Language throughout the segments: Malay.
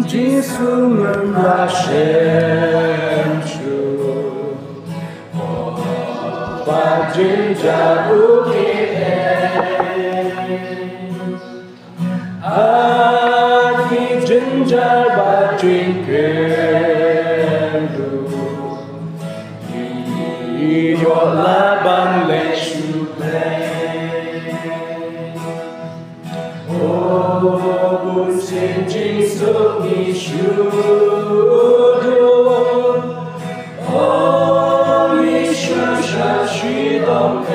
Jesus Hashem Shu Padre Adi Jinjar Badrin Kendu Yola Ban Leshu Oh, Sin Jing Suk Ni Shu Oh, Yishu Sha Shi Dong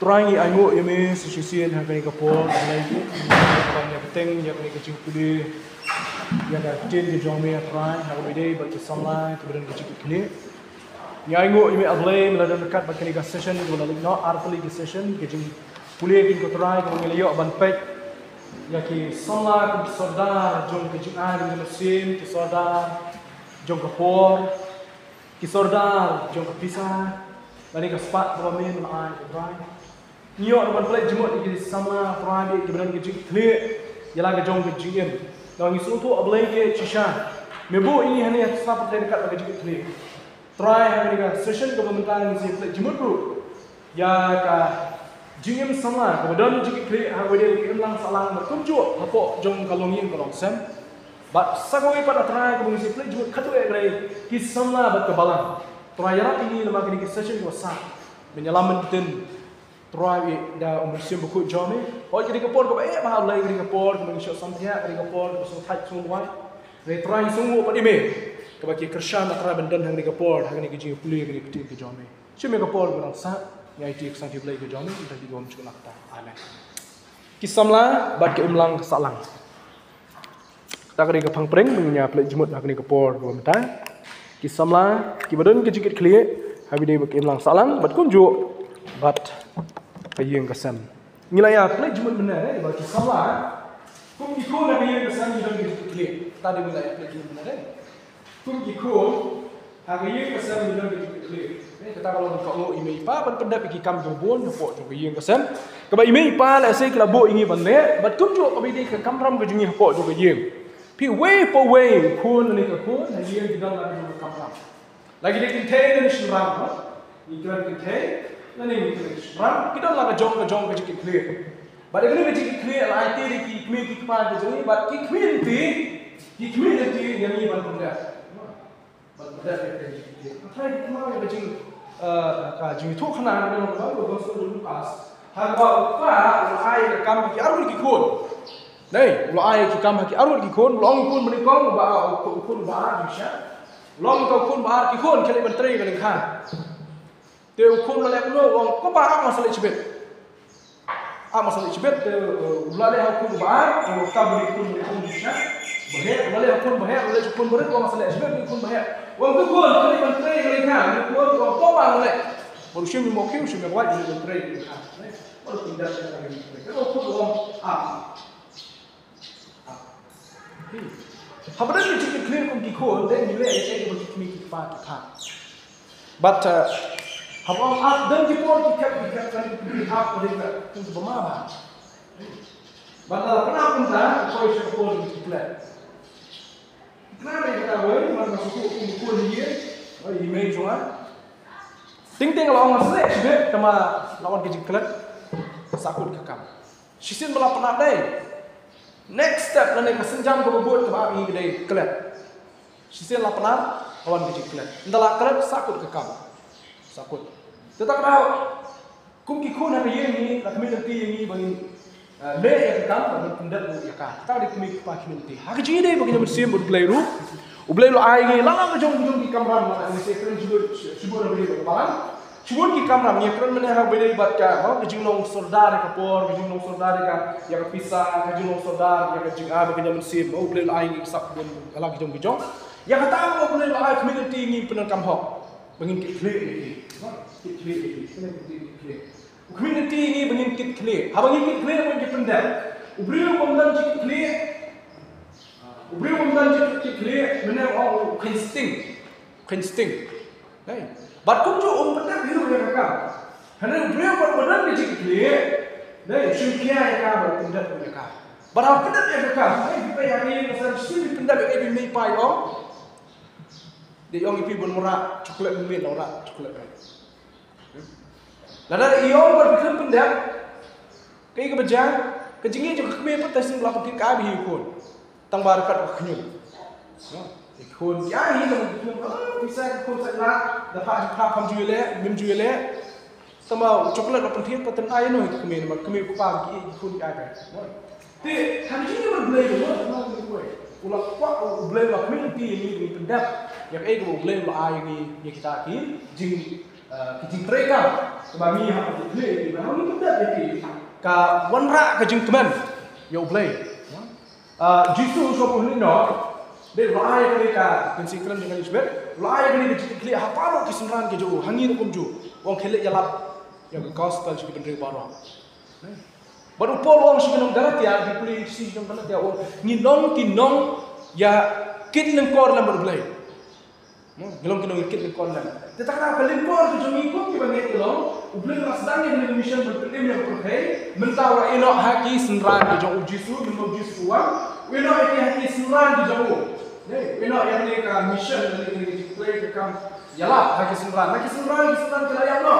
Trying I go ime sususian hakani kapor lagi banyak teng yang ni kecil kuli yang dah tin di jomie try hakani day baca samla kemudian kecil kuli ya I go ime ablay meladan dekat bakani ka session itu lalu no artli ka session kecil kuli kin ko try ko ngelio ban pek ya ki samla ko sordar jom kecil ari ni mesin ki sordar jom kapor ki sordar jom kapisa bani ka spat bamin ai try Nyo orang pelaj jemut di sama peradi kebenaran kecil clear jalan ke jong kecil dan isu tu ablay ke cishan mebu ini hanya satu dekat bagi kecil clear try hari ni session kepemerintahan si pelaj jemut bro ya ka jingem sama kebenaran kecil clear hari dia kelang salang berkunjuk apa jong kalongin kalong sem but sagoi pada try kebenaran si pelaj jemut katu ekrai kisama bat kebalang try jarak ini lemah kini session wasap menyelamat tin Try dah umursium buku jom ni. Oh jadi kapor kau mahal lagi jadi kapor kau mengisah santia jadi kapor kau semua tight semua. Jadi try semua pada email. Kau bagi kerja nak try bendan hang di kapor hang ni kerja pulih kerja petir ke jom ni. Cuma kapor kau nak sah yang itu santia pulih ke jom ni kita di gom cukup nak tak. Amen. Kisamlah bad ke umlang salang. Tak kerja kapang pering mengunya pulih jemut hang ni kapor kau mentah. Kisamlah kibadan kejikit clear. Habis dia bagi umlang salang bad kunjuk bad kayeng kesam. Nilai play cuma benar bagi salah. Kum ikut nak kayeng kesam hidup itu clear. Tadi nilai play cuma benar. Kum ikut kayeng kesam hidup itu clear. Kita kalau kau email pa pan pendap pergi kam jobon nepok tu kayeng kesam. Kalau email pa lah saya kalau bo ingi bande, but kum jo kami di ke kamram ke jungi nepok tu kayeng. Pi way for way pun ni ke pun kayeng tidak lagi ke kamram. Lagi dia contain ni syuram. Ni kan contain Nani ram kita lah ke jong ke clear. But if we clear lah IT di community part ke jong, but di community yang ni ban benda. ada yang thay kemana yang jing jing itu kena dengan baru gosok dulu kas harga ulai kam ki arul ki kun nei ulai ki kam ki arul ki kun long kun beri kong ba kun ba bisa long kau kun ba ki kun kali menteri kali khan teu kun lek no wong ko ba masalah cibet masalah cibet ulai ha kun ba yang ka beri kun bisa bahaya ulai kun bahaya ulai kun beri ko masalah cibet kun bahaya wong ko kun kali menteri kali khan kun wong ko ba lek baru sih mau kiu sih mau wajib menteri kali khan baru pindah ke lagi kalau kun wong Habis itu kita clear kong kikon, then you let it able to make it far to come. But habang dan kipon kita kan up pada untuk bermabah. But pernah punta, kau isap kipon untuk clear. Kenapa kita tahu? Mana masuk kipon dia, email cuma. Ting kalau orang selek juga, sama lawan kecil clear, sakut kakam. Sisin malah pernah deh. Next step nanti kesenjam kebubut ke babi gede kelet. Sisi lapanan kawan kecil kelet. Entahlah kelet sakut ke kamu, sakut. Tetapi kalau kumki kun hari ini, nak community ini bagi le yang kamu bagi pendat ya kan. Tak ada community. Hak jadi deh bagi bersih berbelairu, berbelairu air ini lama kejong di kamera mana ini sekeren juga beri berbalan. Cuma di kamera ni kerana mana beri baca, mau kejung nong saudara kapor, kejung nong saudara kan, yang pisah, kejung nong saudara, yang kejung bagi bersih, mau beli air sak pun kalau kejong, yang kata mau beli air community ini penuh kamhok, bengin clear ini, community ini bengin clear, habang ini clear bengin pendek, ubri pemdan cik clear, mana orang insting, But kung jo benar biru ya kakak, karena beliau benar di clear, nih syukia ya kakak benar kakak. Barang benar ya kakak, kita yang ini pasal sini benar ya ini mai pai om, di om ipi bermurah coklat bumi orang coklat kan. Lalu iom berfikir benar, kayak kebejan, kejengnya juga kami pertanyaan melakukan kami hikun, tangbar kat kenyum. Kun ya ini bisa kun saya dapat ham jual tambah coklat apa penting paten air no kami kupang kun ada. Tapi hari ini berbelai ulah kuat berbelai lah community ini pendap yang berbelai lah air ini yang kita jing mereka kami apa berbelai kami pendap jadi ka wanra kejing teman yang berbelai. Justru sopo ini no. Dia layak mereka, konsekuen dengan isbet, layak mereka jadi klik apa lo kesenangan kejo, hangin kumju, orang kelik jalap, yang gospel juga bener baru. Baru pol orang sebelum darat ya, di polisi sebelum darat ya, orang nginong ya kit lengkor dalam berbelai, nginong kit lengkor dalam. Tetapi kalau lengkor tu cuma ikut kita ni kelong, ubelai rasanya dengan mission berpetim yang berkait, mentawai enok haki senran kejo ujisu, mengujisu uang, enok haki senran kejo. Ino yang ni kan mission ni play ke kam yalah haki senran kelayang no.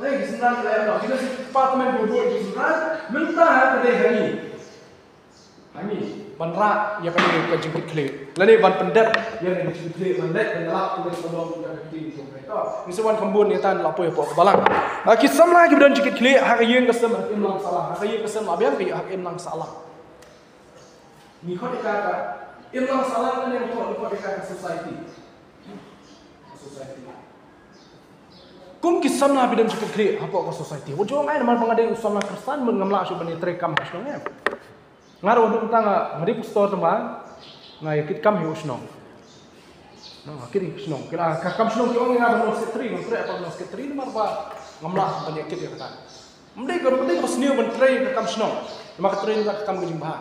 Lagi senran kelayang no. Kita departemen bubur di senran mentah pada hani banra ya kan ni kejengkit klik. Lain ban pendat yang ni klik bandat dan lap tu tolong yang kecil tu mereka. Ni sewan kembun ni tan lapo ya pok balang. Kisam lagi dan jengkit klik hak yang kesem hakim lang salah. Hak yang kesem abian bi hakim lang salah. Ni kau dikata Ilang salah kan yang buat dekat society. Kum kisam na bidam cukup clear apa ke society. Wujud main mal pengadai usam na Kristen mengamla asyik bani terekam hasnongnya. Ngaruh untuk tanga ngari pustor teman ngai kit kam hiusnong. Nah, kiri hisnong. Kira kam hisnong kiong ngada no setri, ngre apa no setri nomor ba ngamla bani kit ya kata. Mendai pas new ban train kam hisnong. Maka train kam gejimba.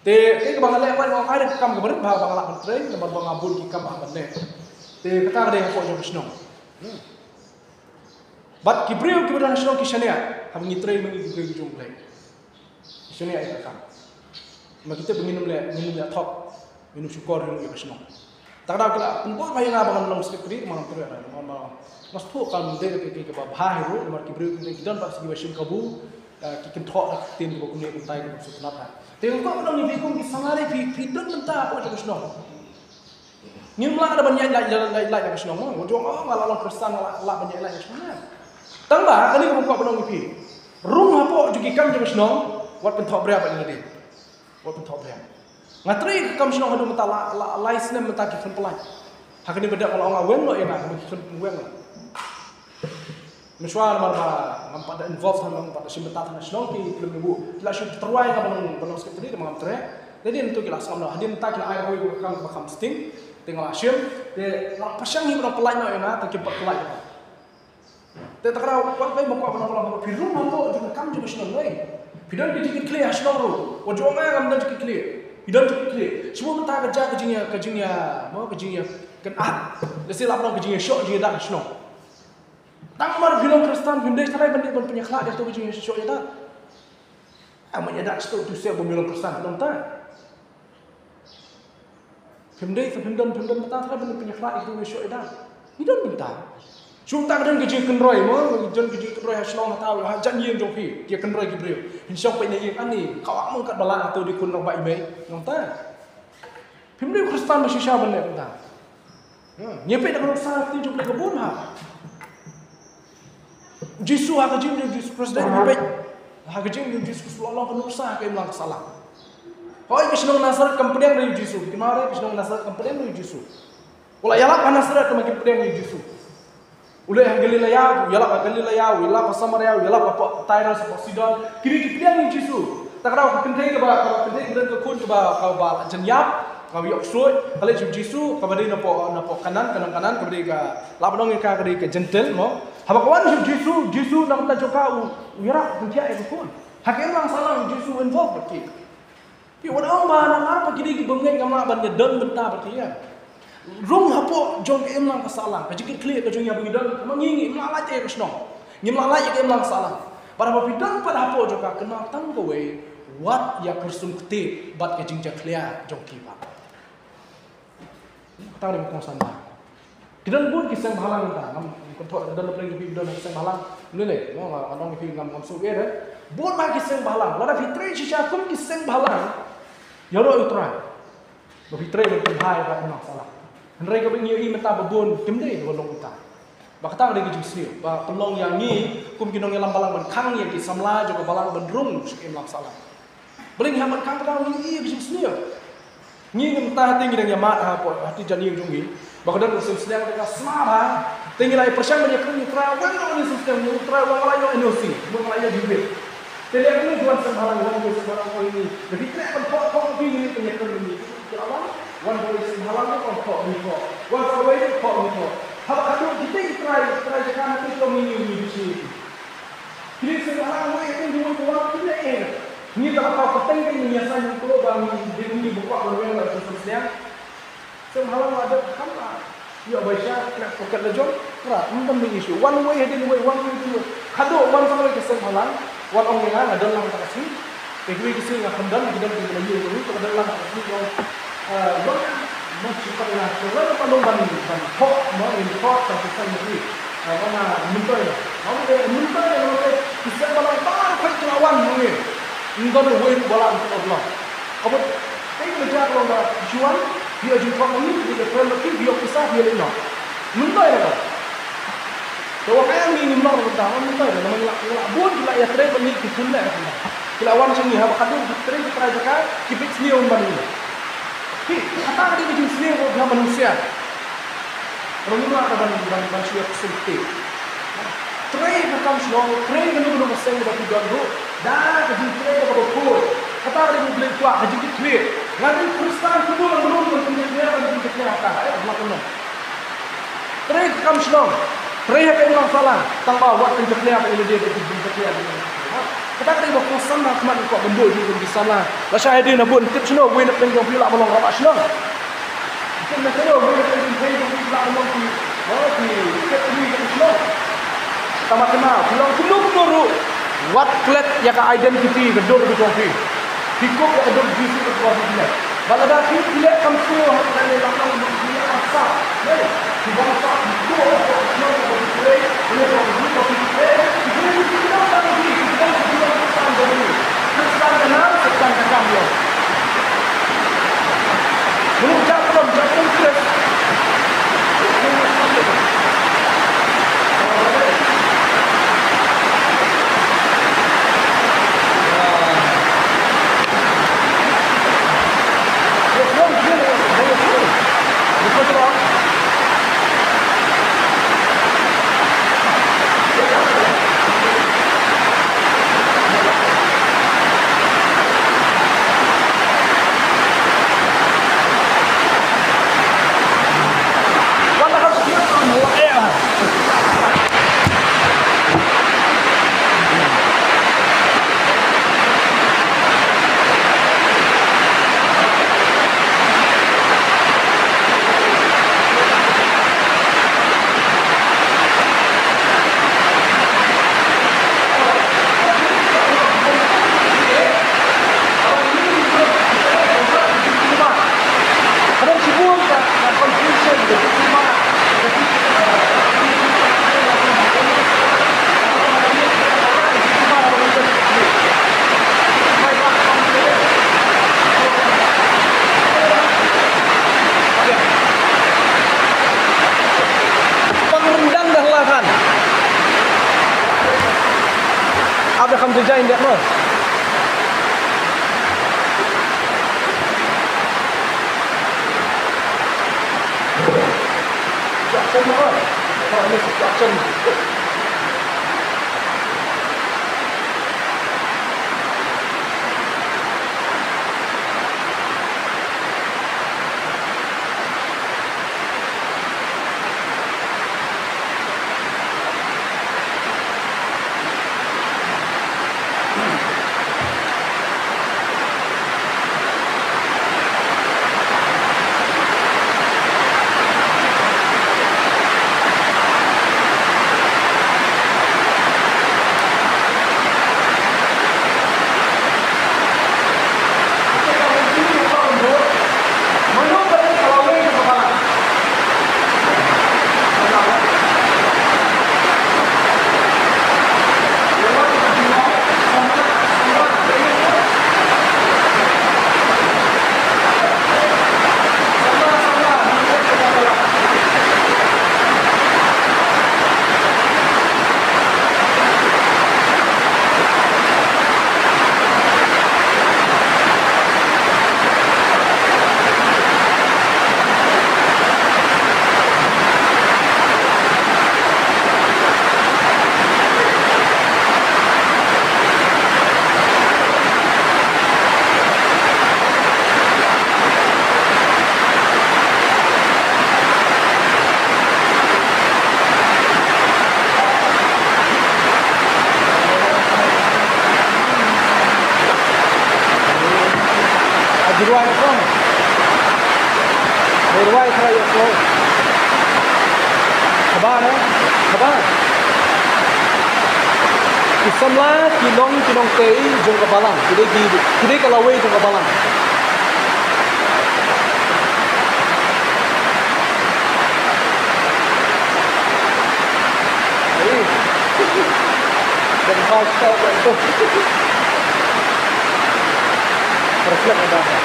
Te kebang lek wan ada kam keberit bah bang lak menteri nomor bang abul ki kam akan lek. Te kata ada ko jo kisnong. Bat kibriu kiberan kisnong kisania ham ngitrei mengi kibriu jom lek. Kisania ai kam. Ma kita minum lek top minum syukur minum kisnong. Tak ada kala pun bayang abang long sekretari malam tu ada malam. Mas tu kalau mendek ke bah hiru nomor kibriu kita pas segi wasim kabu kikin thok tin ko kumne kuntai ko sunata. Tengok kau menang ni bikum di sanari fi don mentah apa jadi senang. Nhưng mà ada banyak lại yang senang mah. Ujung ngalah orang Kristen ngalah banyak lại yang senang. Tambah kali kamu kau penong ipi. Rung hapo juga kam juga senang. Wat pentok berapa ini dia? Wat pentok berapa? Ngatri kam senang hadu mata lai snem mata kifan pelai. Hak ini beda kalau orang wen lo ya nak kifan wen lah. Mesyuar marba nampak ada involved nampak ada simpetat nasional ki belum ibu. Kila syuk terwai penong skip tadi demam tereh. Jadi untuk kila sama hadir mata kila air kau kam bakam sting. Tengok asyam, dia pasang ni orang pelai nak yang nak terkempat pelai. Dia tak kena buat baik buat orang firman mampu juga kamu juga senang lagi. Firman kita clear senang ru. Wajib orang kamu juga clear. Firman juga clear. Semua mentah kerja kerjanya, mau kerjanya kan Jadi lapang kerjanya syok je dah senang. Tangmar firman Kristen firman serai banding punya kelak dia tu kerjanya syok je dah. Amat ada tu siap pemilu Kristen belum tak. Pemdem betah tak benar punya kelak itu besok dah. Tidak betah. Cuma tak ada kerja kenroi, mau kerja kenroi hasilnya tahu, hajan yang joki, dia kenroi kibriu. Insya Allah ini ani, kau amun kat balak atau di kunong baik baik, nonton. Pemdem Kristen masih siapa benar betah. Nyepet nak usaha tu juga kebun ha. Jisu ha kerja Jisu Presiden nyepet, ha kerja Jisu Allah kena usaha ke imlang salah. Hoi kisnong Nazaret kempedang dari Yesus. Kemarin kisnong Nazaret kempedang dari Yesus. Ulah yalak Nazaret kemakin pedang dari Yesus. Ulah yang Galilea, yalak Galilea, yalak Samaria, yalak apa Tyre apa Sidon. Kini pedang dari Yesus. Tak kau kentai ke ba, kentai kemudian ke kun ke ba kau ba jenyap, kau yok suai. Kalau Yesus kau beri napo kanan kau beri ke lapang kau beri ke gentle, mo. Haba kawan Yesus nak tak jauh yarak kentai ke kun. Hakim lang salah Yesus involved berarti. Iwan orang apa kini bengeng kamu bandnya dan bentah berarti ya. Rung hapo jong imlang kesalah. Kajik clear kajong yang bengidang mengingi imlang lagi ke senong. Imlang lagi ke imlang salah. Pada bidang pada hapo juga kenal tanggawe what ya kersum ketip bat kajing clear jong kiba. Tahu dia bukan sana. Kita pun kisah bahalang kita. Kontrol dalam lagi bidang kisah bahalang. Lele, mau orang itu ngam masuk ya. Buat bagi kisah bahalang. Lada fitri sisa pun kisah bahalang. Yoro utrai, berfitrai berpenghai pada masalah. Henry kau ingin minta babun, kemdei bolong utah. Bakatang lagi justru, bah pelong yang ni, kum kinong yang balang berkang yang disamla juga balang berung sekian masalah. Beling yang berkang kadang ini justru. Ni minta hati kita yang mat hati jadi yang junggi. Bakatang usul sedang mereka semara. Tinggi lagi persiang banyak kini utrai, orang ini sistem utrai orang lain emosi, orang lain juga. Jadi ini jual sembarang orang jual sembarang orang ini. Jadi tidak kau ini penyakit ini. Kalau orang boleh sembarang itu kau ni kau. Orang boleh itu kau ni kau. Kalau kita try jangan nanti kau ini di sini. Jadi sembarang orang itu jual orang tidak enak. Ni kalau kau penting ini biasanya kalau bang di buka orang yang sosial. Sembarang ada kamera. Ya baca nak poket lejong. Kerat. Mungkin isu. One way heading way, one way dulu. Kalau one sama kesembalan. Wan orang yang ada dalam kasih, ekwi kisah yang hendak kita beri lagi itu ada dalam kasih yang macam mana? Kalau kita lomba ni, kok mau import tapi saya ni, mana mentor? Mentor kisah balang tak kau kelawan mungkin, mentor win balang untuk Allah. Apa? Kita kerja lomba jual, dia jual ni, dia jual lagi, dia kisah dia lino. Mentor apa? Kalau kaya ni nimor pertama minta dah nama lak buat pula ya tray bani kifunda kan. Kilawan sini ha bakadu tray tray jaka kipit sini on bani. Ki kata dia di sini orang manusia. Rumah ada bani manusia kesulitan. Tray bukan slow, tray kan dulu pasang dah tiga dulu. Dah ke tray ke berkur. Kata dia beli kuah haji clear. Ngaji Kristen semua belum punya dia apa. Allah kena. Tray kam slow. Perih apa yang salah? Tanpa buat penceklian apa yang dia penceklian. Kita kena buat kosan nak mat kau bendul di sana. Lasa ada nak buat tips no, we nak penjong pula belum rapat sino. Kita nak tahu we nak penjong pula belum di. Oh di kita ni kita sino. Sama kenal, belum nuru. What flat yang identity gedor di jopi. Hikup yang gedor di situ buat dia. Balada kita kamu semua ada dalam dia asal. Di bangsa itu ini orang itu tapi ini kita tak lagi kita Kristen dulu. Kristen kenal Kristen kekam dia. Belum jatuh Kristen saja indah mah. Jackson mah. Kalau ini Jackson. Diruai kong, diruai kaya kong, kabar eh, kabar. Isamlah kinong tei jong kabalang, kini kalawai jong kabalang. Dan hashtag itu. Reflek ada apa?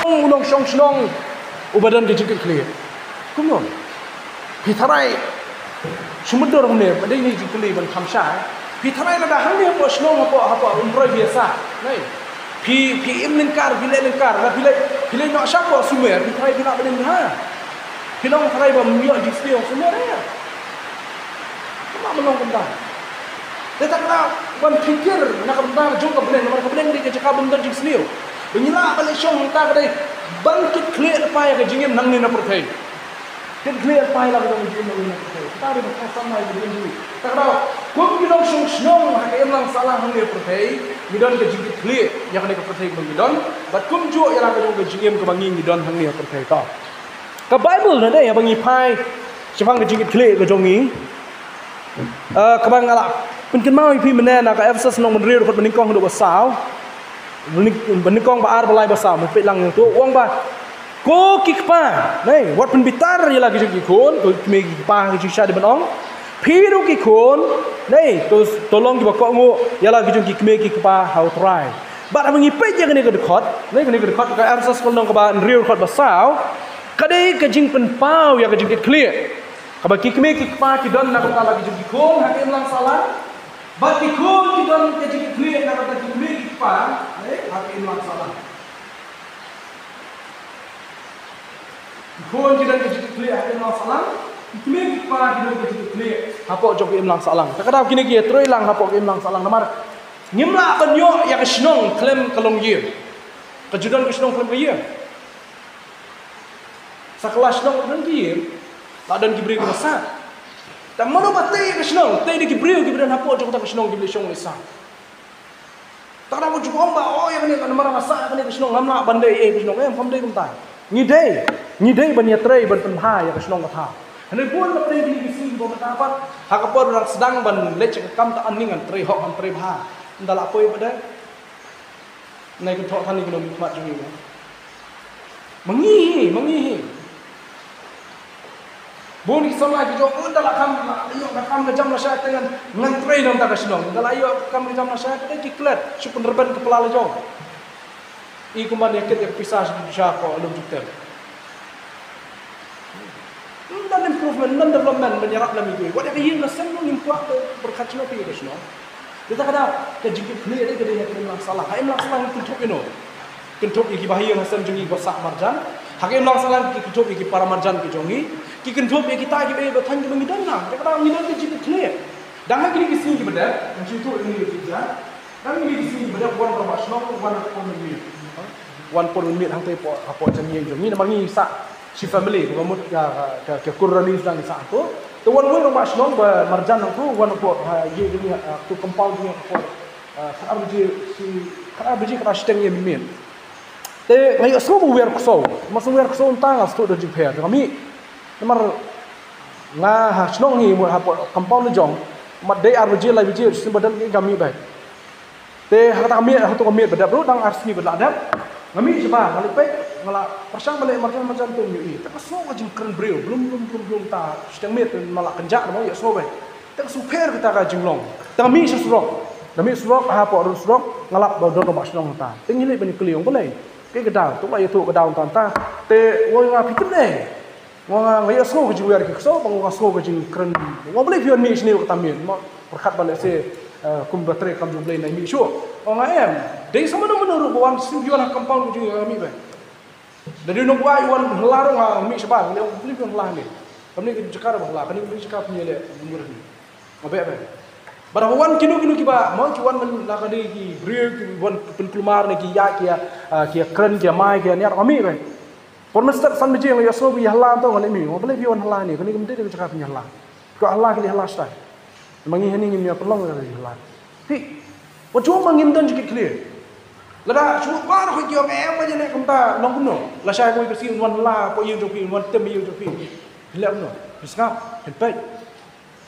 Ulong syong syong ubadan kejikit clear. Kumon. Pitharai sumudor humne badai ni jikuli ban khamsha. Pitharai la dah hang apa syong apa umrah biasa. Nai. Pi im lingkar la pilai nak siapa sumer pitharai nak badin ha. Pilong tharai ba miok jisli sumer ya. Cuma melong kentang. Tetap nak ban fikir nak kentang jong ka belen di jaka bendar jisli. Benyila balik syong ta kadai bangkit clear paya ke jingim nang ni na perthai. Ket clear paya la ke jingim nang ni na perthai. Ta ri ba samai di ni. Ta kada kum kilong syong syong ha ke lang salah hang ni perthai, midon ke jingim clear ya ke perthai bang midon, bat kum jo ya la ke jingim ke bangi midon hang ni perthai ta. Ka Bible na dai ya bangi pai chapang ke jingim clear ke jongi. Ka bang ala pen mau pi menena ka Ephesus nong menriu dapat meningkong do basau. Benikong ba ar balai basah mepet lang tu uang ba ko kikpa nei wat penbitar ya lagi kikon ko me kikpa ki sha de banong piru kikon nei to tolong ki bakok ngo ya lagi kikme kikpa how try ba abangi pe je kene ke dekot nei kene ke dekot ka Ephesus nong ka ba real kot basau kadai ke jing pen pau ya ke jing clear ka ba kikme kikpa ki don nak ta lagi kikon hakim lang salah ba kikon ki don ke jing clear nak ta kikme kikpa hakim lang salah. Kon kita kecil clear hakim lang salah. Kini kita kita kecil clear. Hapok jok im lang salah. Takada kini kita terus lang hapok im lang salah. Namar ngimla banyo yang kesnong klaim kalong year. Kejudan kesnong klaim year. Sekelas nong dan year. Tak dan kibri ke besar. Tak mana batai kesnong. Tai di kibri dan hapok jok tak kesnong kibri syong besar. Tak ada wujud omba, oh yang ni kan marah masak kan ni kesenong ngamla bandai kesenong famdai kumtai. Ngidai banya tray ban penha ya kesenong kata. Hendak pun tray di sini bawa apa? Hakapor sedang ban lecek kam tak aningan tray hok tray bah. Ndala apa pada Nay kun thok than ni kun mat jung ni. Mengihi. Boni sama ki jok unda la kam ayo na kam jam na sya dengan ngantre nam ta kasnong. Dala ayo kam jam na sya ki klet su penerban kepala la jong. I kumban yaket ya pisah di sya ko alum juter. Dan improvement dan development menyerap dalam itu. What yang na sen no nimpuak berkat cuma pi kasnong. Kita kada ke jikit clear ni kada yang salah. Hai lang salah kuntuk ino. Kuntuk iki bahaya hasan jungi gosak marjan. Hakim lang salah kuntuk iki para marjan ki jongi. Ki kuntuk iki kita iki be than jungi dan na. Kada ngidan ke jikit clear. Dan hak ni kisih ki beda. Macam itu ini kita. Dan ini kisih beda wan professional wan pemilih. Wan pemilih hang te apa jami jongi namang ni sa si family ngamut ke kurani sedang di satu. Tuan gue rumah senong bermarjan aku wan aku ye gini tu compound ni aku kerana biji keras tengnya mimin. Te ngayo semua buwer kusau, masuk buwer kusau tang astu dah jipher. Kami nomor ngah senong ni buat apa compound ni jong, mat day biji lai biji sebadan ni kami baik. Te kami beda bro dang arsni beda kami siapa balik baik ngala persang balik macam tu ni. Tak semua jing keren brio belum ta sedang met malah kenjak mau ya semua baik. Tak super kita ka jinglong. Kami sesurok. Kami surok apa urus surok ngalap bodon rumah senong ta. Tinggi bani keliung boleh. Ke gedang tu lai tu gedang ta. Te woi nga pitem ne. Wong nga semua jing wer ki so bang semua jing keren. Wong boleh pion mi sini ka tamin. Perkat balik se kum batre kam jumlah nai mi syo. Wong em. Dei sama menurut wan studio lah compound jing kami baik. Dari nung buat iwan larung mi sebab ni beli pun lah ni. Kami ni cakap bah lah, kami beli cakap punya le umur ni. Apa? Barawan kinu kiba, mau kiwan men lah kadi ki brio ki wan penkelumar ni ki ya ki keren ki mai ki ni kami baik. Pun mesti san biji yang yaso bi halam tu ngani mi. Mau beli pion halam ni, kami dia cakap punya halam. Ko Allah ki halam stai. Mangi hani ni pelong dari halam. Ti, wajong mangindan jikit clear. Lada cuba bar ko kiyo em aja nek kumta long kuno. La sai ko bersih wan la ko yu jopi wan tem yu jopi. Hilap no. Bisngap, hebat.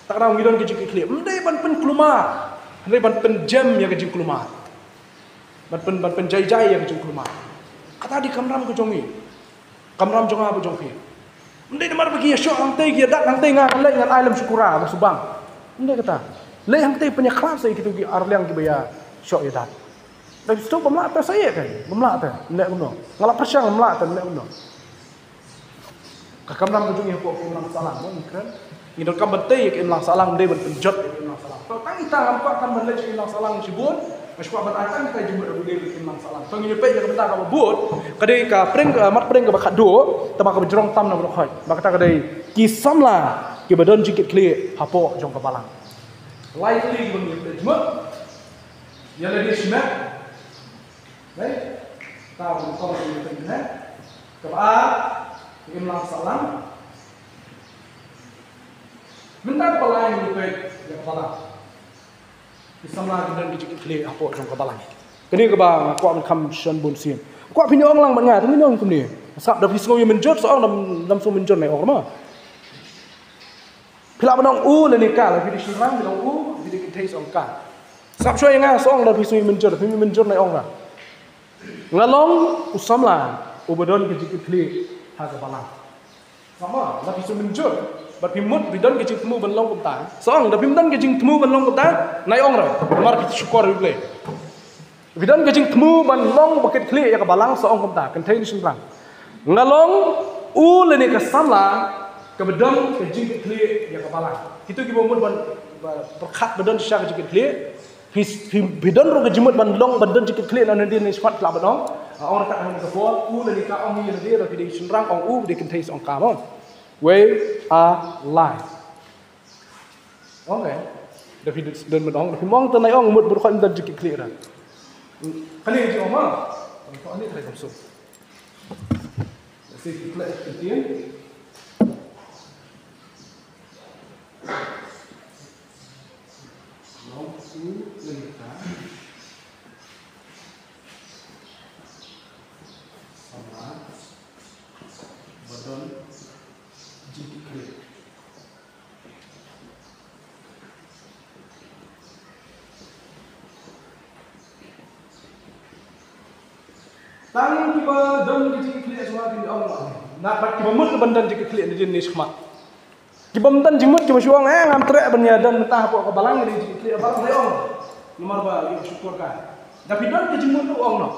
Tak ada ngidon ke jikit clear. Mendai ban pen kelumar. Mendai ban pen jam ya ke jik kelumar. Ban pen jai ya ke jik kelumar. Kata di kamram ko jongi. Kamram jonga bo jongpi. Mendai mar bagi ya syok ang tei ya dak ang tei ngan le ngan alam syukura ba subang. Mendai kata. Le ang tei punya kelas saya kitu arliang ki baya syok ya dak. Dari situ pemlak atas saya kan, pemlak atas, tidak benar. Ngalap persang pemlak atas, tidak benar. Kakam ram kujung yang buat pemlang salang, mungkin. Ini kam betul yang pemlang salang dia berpenjat pemlang salang. Kalau tang kita nampak kan berlej pemlang salang sibun, masuk berarti kita jemput abu dia pemlang salang. Kalau ini pej yang betul kamu buat, kadai ka pring mat pring ka bakat do, tema ka berjerong tam na berkhoi. Maka kita kadai kisam lah, ki badan jikit clear, hapo jong kepalang. Lightly bang yang jemput, yang lagi semak. Baik, tahu kau yang penting kepada imam salam. Minta kepala yang baik, yang kepala. Islamlah dan dijikit keli apa jong kepala. Kini kebang aku akan kamshan bunsin. Aku punya orang lang mengat, ini orang tu ni. Sab dah pisau yang menjot, soal dalam so menjot naik orang mah. Pilak menang le nikah, lebih disimpan menang lebih dikitai songkar. Sab show yang soal dah pisau yang menjot naik orang. Ngalong usamlah ubadon kejikit kli haga balang. Sama, tapi semenjur, tapi mud bidon kejik temu benlong kumta. Soang, tapi mudon kejik temu benlong kumta, naik orang. Mar kita syukur boleh. Bidon kejik temu benlong buket kli ya ke balang soang kumta, kentai ni sembrang. Ngalong leni kesamlah kebedon kejik kli ya ke balang. Itu kita umur berkat bedon syak kejik kli. Bidon ro kejimut bandong bandon jikit kli nan dia ni squat klab dong. Orang tak hang kepo, leni ka ong ni dia ro kidi sembrang ong dia kentai song kamon. We are live. Okay. Tapi dan menong, tapi mong tanai ong mut berkhon dan jikit kli ran. Kali ji oma. Kau ni try komso. Sik kli ketian. Long lengkap. Sama. Badan jikit kli. Tang kiba don kecik klik semua kini Allah. Nak bat kiba mut kebandan kecik klik di jenis khmat. Kiba mentan jimut kiba suang ngam trek benya dan mentah apa kebalang di kecik klik balang leong. Nomor ba yang syukur kan. Tapi don kecik mut tu ong no.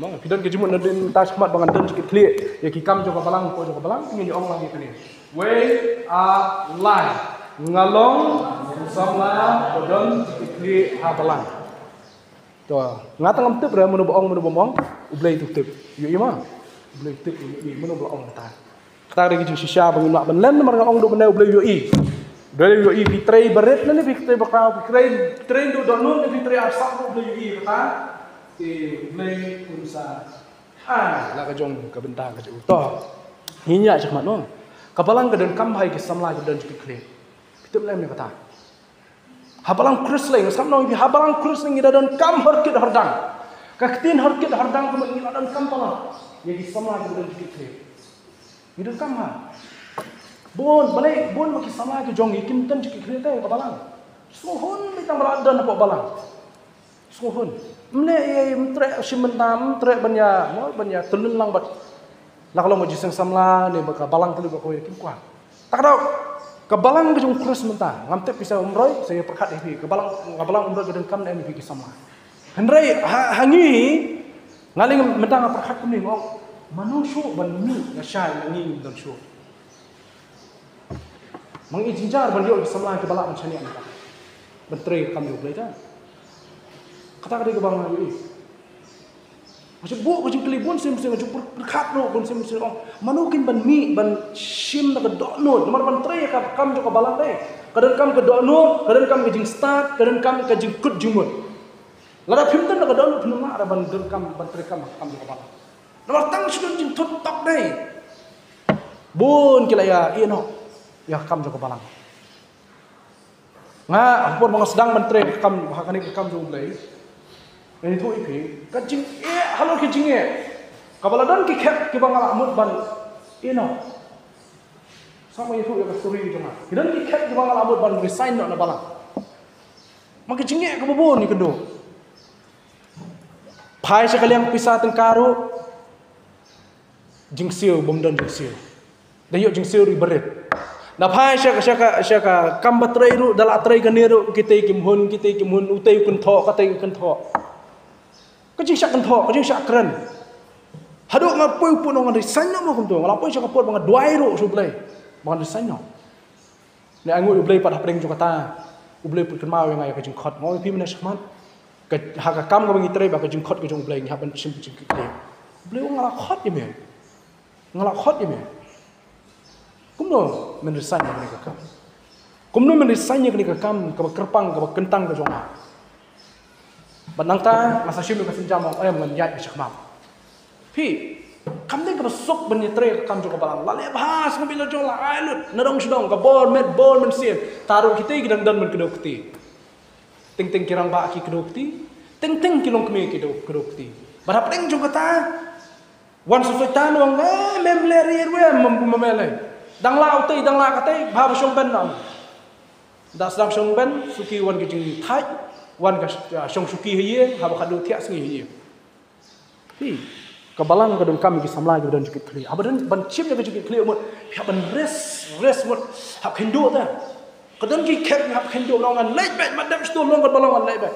Mang pidan kecik mut dan mentah khmat bangan dan kecik klik. Ya kikam jo kebalang ko jo kebalang ingin ong lagi kini. We are live. Ngalong samla don kecik klik habalang. Tuh, ngata ngam tip dah menu boong, ublay tip. Yuk ima, ublay tip yuk menu boong kata. Kata lagi jadi sisa bangin mak benlen, mereka ong do benda ublay yuk i. Dari yuk i pitray beret, nanti pitray bakal pitray do donun, nanti pitray arsak do ublay yuk i kata. Ti ublay urusan. Lah kajong kebentar kajong. Tuh, hinya cak mak no. Kapalang kedan kamhai kesamla kedan cukup clear. Pitip lem kata. Habalang krusling, samno ibi habalang krusling ida dan kam harkit hardang. Kaktin harkit hardang kemen ida dan kam pala. Yagi samla ida dan dikit. Ida kam ha. Bon, balai bon maki samla ke jong ikim tan dikit krete kabalang. Sohon mitang baladan apa balang. Sohon. Mne ye mtre simentam tre banya, mo banya tulun lang bat. Lah kalau mau jiseng samla ne baka balang telu baka yakin kuat. Tak tahu. Kebalang kejung krus mentah, ngamtep bisa umroy, saya perkat ini. Kebalang umroy kedeng kam dan ini sama. Hendrai hangi ngaling mentang perkat kuning, oh manusia bani ngasai nangi dan show. Mengijinjar bani sama kebalang macam ni anda. Menteri kami belajar. Kata dia kebang ini. Macam buat macam kelibun sim macam perkat no pun sim oh manukin ban mi ban sim nak dok no nomor ban tre kam jo kabalang deh kadang kam ke dok no kadang kam ke jing start kadang kam ke jing kut jumut lada phimtan nak dok no phimma ada ban dur kam ban tre kam jo kabalang nomor tang sudun jing tot tok deh bun kila ya no ya kam jo kabalang nga ampun mga sedang ban tre kam hakani kam jo blai ini tu ipi, kajing halo kajing kabaladan kikep kibang alamut ban, ino, sama itu ya kasturi itu mah. Kidan kikep kibang alamut ban resign nak balang. Maka kajing kabubun ni kendo. Pai sekali yang pisah tengkaru, jingsiu bomdan jingsiu. Dayuk jingsiu riberit. Na pai syaka kambat reiru dalam atrai kaniru kita kimhun utai kunto katai kunto. Kajing syak kentok, kajing syak keren. Haduk ngapoi pun orang desain nama kuntu. Ngapoi syak kapot bangat dua euro sublay. Bangat desain nama. Ni angut ublay pada pering juga ta. Ublay pun kenal yang ayah kajing kot. Ngau pi mana sekmat. Hak kam kau mengitai bah kajing kot kajing ublay ni hapan sim kajing kita. Ublay ngalak kot je me. Ngalak kot je me. Kumno mendesain yang mereka kam. Kumno mendesain yang mereka kam kau kerpang kau kentang kau jonga. Bandang ta masa sim ka sinjam ang ayam ngan yat bisak mam. Pi, kam ding ka besok benyetre kam jo ka balang. Lale bahas ngambil jo la ailut nadong sedong ka bol men sien. Taruh kita gidang dan men kedokti. Ting kirang ba ki kedokti. Ting kilong kemi kedokti. Barap ding jo kata. Wan susutan wang memleri we memele. Dang la utai dang la katai ba syong ben nam. Da sedang syong ben suki wan kijing thai. Wan ka syong suki hiye haba kadu tiak sengi hiye. Hi kabalang kadon kami ki samla ki dan jukit kli. Abadan ban chim ya jukit kli umut. Ha ban res mut ha kendo ta. Kadon ki kep ha kendo longan leit bet madam sto long balang leit bet.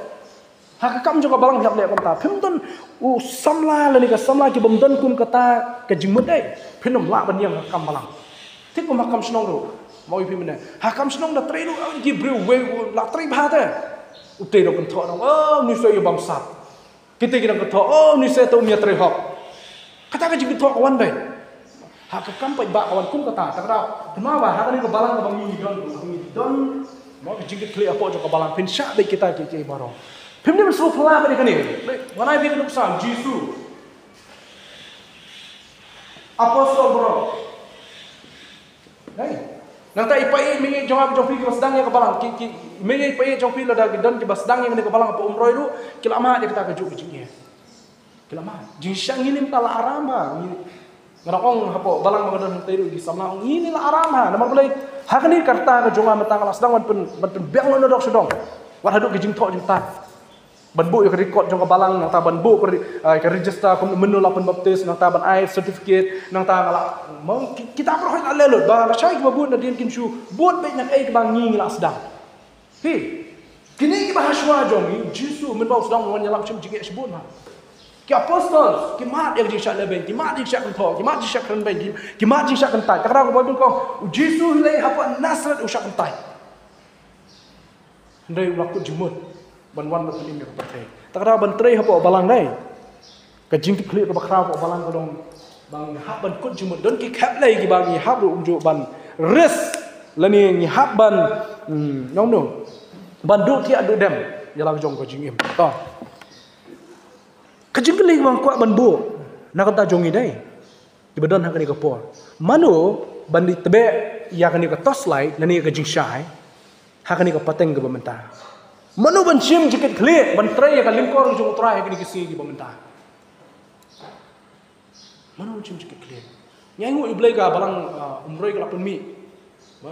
Ha ka kam juga balang hab le kam ta. Phim ton u samla la ni ka samla ki bom don kun kata ka jimut dai. Phinom la ban yang kam balang. Tik ko makam snong ro. Mau pi mena. Ha kam snong da tre ro ki breu we la tre ba ta. Utai nak kentok dong, oh ni saya bangsa. Kita kira kentok, oh ni saya tahu niat rehab. Kata kerja kentok kawan baik. Hak kampai bak kawan kum kata, tak tahu. Kenapa? Hak ni kebalang kebangi don. Mau kerja klik apa je kebalang. Pensyak baik kita kerja baru. Pem ni bersuruh pelah pada kini. Mana yang kita nuksan? Jisu. Apostol bro. Hey. Nang tak ipai mingi jawab jompi ke sedang yang kebalang mingi ipai jompi lada dan ke sedang yang kebalang apa umroh itu kilama dia kata kejuk kejingnya kilama jinsang ini tala arama ngarong apa balang magadan tairu di samla ini la arama nomor boleh hak ni karta ke jonga metang la sedang pen biang lo dok sedong war haduk kejing tok jenta ban bu ya record jong kabalang nang ta ban bu ka register kom menu lapan baptis nang ta ban ai certificate nang ta ngala mong kita pro hoi lelot ba sai ki bu na din kin shu bot be nak ai bang ngi la sedang hi kini ki bahaswa jong ni jisu men bau sedang ngon yalang chim jige sebut ma ki apostol ki mat yang jisha leben ki mat jisha kan tho ki mat jisha kan ben ki mat jisha kan tai takra ko bon ko jisu le hapa nasrat usha kan tai ndai waktu jumut ban wan ban ini ko pathe takra ban trei hapa balang dai ka jing ki khle ko bakra ko balang ko dong bang hab ban kut jumut don ki khap lai ki bang hab ru umju ban res lani ni hab ban nong no ban du ti adu dem yalang jong ko jing im to ka jing kle bang ko ban bu na ka ta jong i dai ki badon ha kani ko por manu ban di tebe ya kani ko tos lai lani ka jing shai ha kani ko pateng ke bamenta manu ban sim jiket khle ban trai ka lingkor jong trai kini kisi ki bamenta manu sim jiket khle nyai ngu iblai ka balang umroi ka lapun mi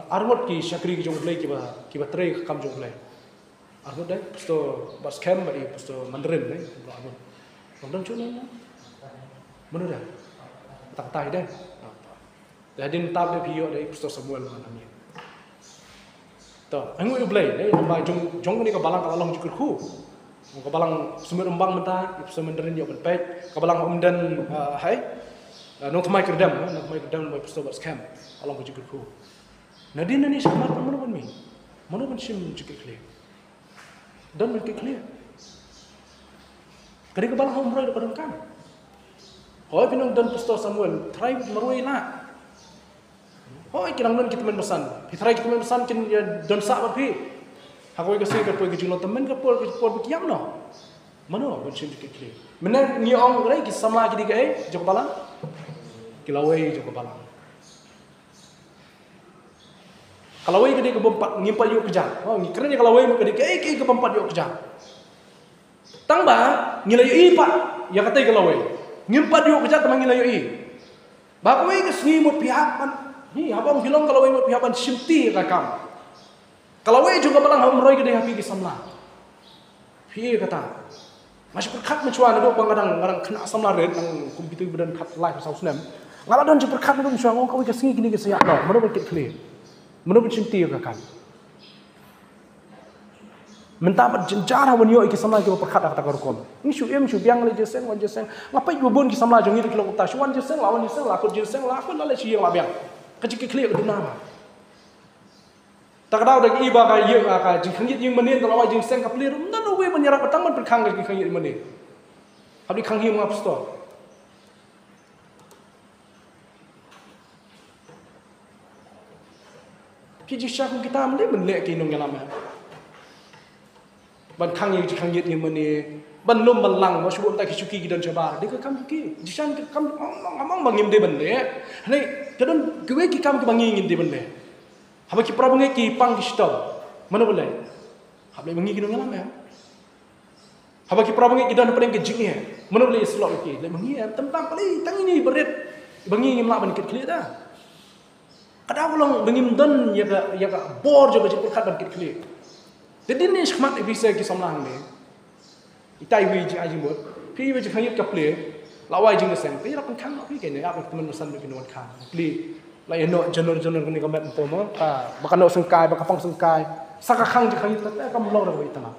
armot ki syakri ki jong iblai ki ba trai kam jong iblai armot dai pusto bas camp bari pusto mandarin dai armot Orang cuma mana dah tak tahu dah. Jadi entah dia piok dari Pastor Samuel mana ni. Tahu, anggu iblay, nampak jong ni kebalang kabalang juga ku. Kebalang sumber embang mentah, Pastor Mandarin dia berpet. Kebalang kemudian hai, nong temai kerdam, by Pastor Bas Camp, kabalang juga ku. Nadi nani sekamar mana pun mi, mana pun sim juga clear. Dan mereka clear. Kali kebalang homroi depan kan. Hoi pinong dan Pastor Samuel, try merui nak. Hoi kinang dan kita main pesan. Try kita main pesan kin dan sak pi. Hakoi kasih ke poi kejung temen ke poi kiam no. Mano bencin dikit kli. Mana ni ong rai ki sama ki digai jok balang. Kilawai jok balang. Kalawai ke bompat ngimpal yuk kejar. Oh, kerana kalawai ke digai ke bompat yuk kejar. Tang ba ngilayu pak ya kata kalawai. Ngimpat yuk kejar temang ngilayu. Ba koi ke semut pihak man. Ni abang bilang kalawai mut pihak man simti rakam. Kalawai juga balang hamroi ke dia pi ki samla. Pi kata. Masih perkat mencuan itu kadang kena samla red nang komputer badan kat live sau senam. Ngala dan perkat itu mencuan ngong kau ke singi kini ke siap no. Mana berkit clear. Mana bersimti rakam. Mendapat jenjara wanyo iki samla ki perkat kata karukom. Ini syu biang le jeseng wan jeseng. Ngapai gubun ki samla jong itu kilo kota syuan jeseng lawan jeseng lakut jeseng lakut lale siang la biang. Kecik clear ke dunama. Tak ada lagi iba ka ye ka jingkhangit yung manin talawa jing seng ka clear. Nanu we menyerap petang man perkhang lagi khangit manin. Habis khanghi mga pastor. Ki jisya kung kita mali menlek ki nong yalam. Ban khangit yung manin. Ban lum balang mo subon ta ki suki gidan coba. Dia kam ki jisya kam ngomong bangim de bende. Hani kadon gue ki kam ki bangingin de bende. Haba ki prabangai ki pang ki stop. Mana boleh? Haba bangi ki nong yalam. Haba ki prabangai ki dan pedeng ki jingnya. Mana boleh slot ki. Le bangi tentang kali tang ini berit. Bangi ngim la ban kit clear dah. Kadang ulang bangim dan ya ka bor jo bajik perkat ban kit clear. Jadi ni skmat bisa ki samlang ni. Itai wi ji aji mot. Pi wi ji khangit ka play. Lawai jing seng. Pi rapan khang pi ke ne apa teman pesan ki non khang. Play la eno jenor ni ka met pomo. Baka no sengkai baka pang sengkai. Saka khang ji khangit ta ka mlong ra wi tanga.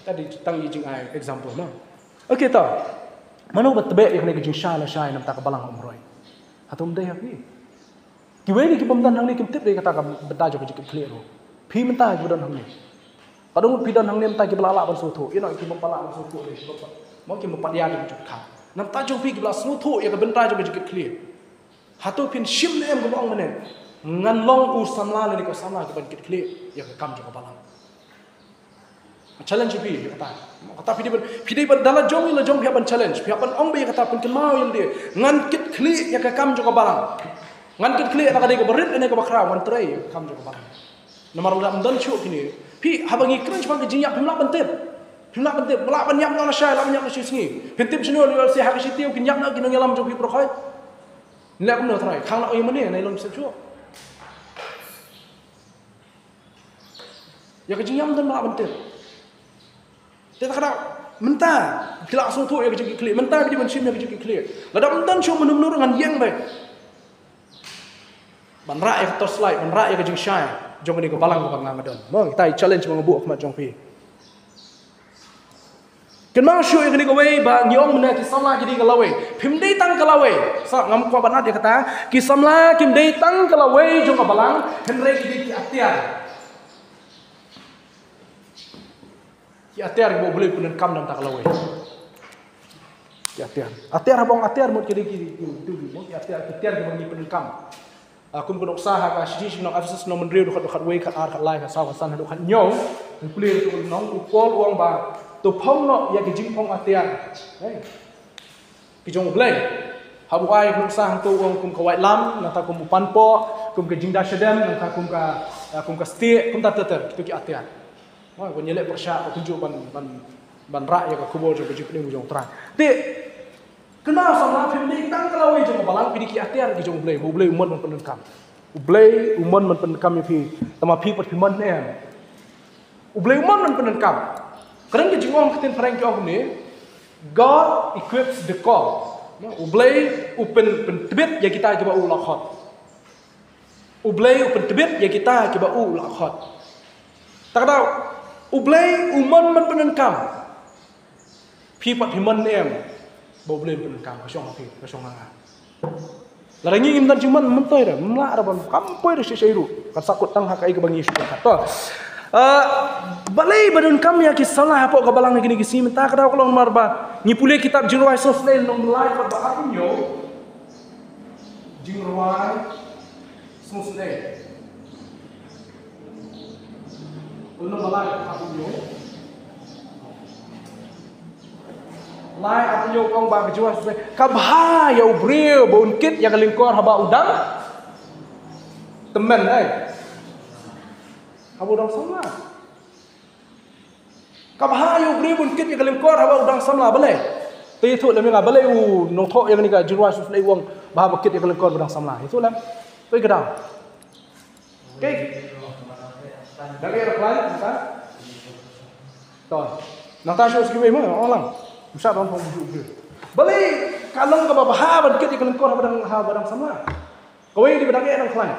Tadi tang yi jing ai example no. Okey ta. Mano bat tebe yang ni jing sha la sha nam ta ka balang umroi. Hatum dai ha pi. Ki we ni ki bamdan hang ni kim tip dai kata ka beta jo ki clear ro. Pi menta ki badan hang ni. Padahal pidan hang ni menta ki belala ban soto. Ino ki bempala ban soto ni. Mo ki mempat ya ki juk kha. Nam ta jo pi ki bela soto ya ka benta jo ki clear. Hatu pin shim le em ko bang menen. Ngan long u samla ni ko samla ki ban ki clear ya ka kam jo ka balang. Challenge pi kata. Kata pidi ban dala jong ila jong pihak ban challenge. Pihak ban ong be kata pun kenau yang dia. Ngan kit clear ya ka kam jo ka balang. Ngan kit clear nak ada ko berit ene ko bakra wan tray kam jo ka balang. Namar ulam dan chuk kini. Pi habangi keren cuma ke jinyak pimla bentip. Pimla bentip. Melak ban nyap na syai la ban nyap na singi. Bentip sini ol si hak sitiu kin nyap na kin ngalam jo pi prokhoi. Nilai ko no try. Khang na oy mani nai lom se chuk. Ya ke jinyak dan melak bentip. Dia tak kena mentah. Kelak langsung tu yang kecil klik. Mentah dia mencim yang kecil klik. Lalu mentah cuma menurut dengan yang baik. Banrak yang terus slide, banrak yang kecil shy. Jom ni ko balang ko bang ngamadon. Mo kita challenge mengebuk kemat jong pi. Kenapa syuk yang ni ko wei ba nyong mena kisamla jadi kalawei. Pim dei tang kalawei. Sa ngam ko banat dia kata kisamla kim dei tang kalawei jong ko balang henre ki atiar. Ki atiar bo boleh punan kam dalam tak kalawei. Ki atiar. Atiar abang atiar mo kiri tu mo ki atiar ki bagi punan kam. Aku pun usaha ka siji nok afsus no menriu dekat wei kat ar kat lai kat saw san dekat nyong dan kulir tu nong upol uang ba tu phong no ya ke jing phong atiar hey ki jong blai habu ai ku usaha tu uang kum ka wai lam na ta kum pan po kum ke jing da shadam na ta kum ka stie kum ta teter tu ki atiar mo ko nyelek persya ko tunjuk ban ra ya ka kubo jo ke jing ni jong terang ti kenal sama family tang kalau jong balang pi ki atiar ki jong blai bo blai umon man penenkam ublai umon man penenkam pi tama pi pat pi man ne ublai umon man penenkam kerang ki jong ketin parang ki ni God equips the call ublai upen pentebit ya kita ki ba u lakhot ublai upen tebit ya kita ki ba u lakhot tak tahu ublai umon man penenkam pi pat pi man ne bau boleh penenkam kosong api kosong angah. Lalu ni imdan cuman mentoy dah, melak dah ban kampoi dah syairu. Kan sakut tang hakai ke bang Yesus kata. Balai badan kami yang kisah apa kabalang gini kisi minta kada kalau marba. Ni pulih kitab Jingruai Soflail nong melai pada aku nyo. Jingruai Soflail. Nong melai aku nyo. Lai apa yo kong ba kejuas kabha ya ubril bungkit yang lingkor haba udang temen haba udang sama kabha ya ubril bungkit yang lingkor haba udang sama balai ti thu le mi nga balai u nong tho yang ni ka juruas sulai wong ba bukit yang lingkor udang sama itu lah tu gedang oke dari reklan kita ton nang ta show skiwe mo orang Usah dalam pembujuk dia. Balik kaleng ke bawah haban kita kalau kau habang sama. Kau ini di bedangnya orang klien.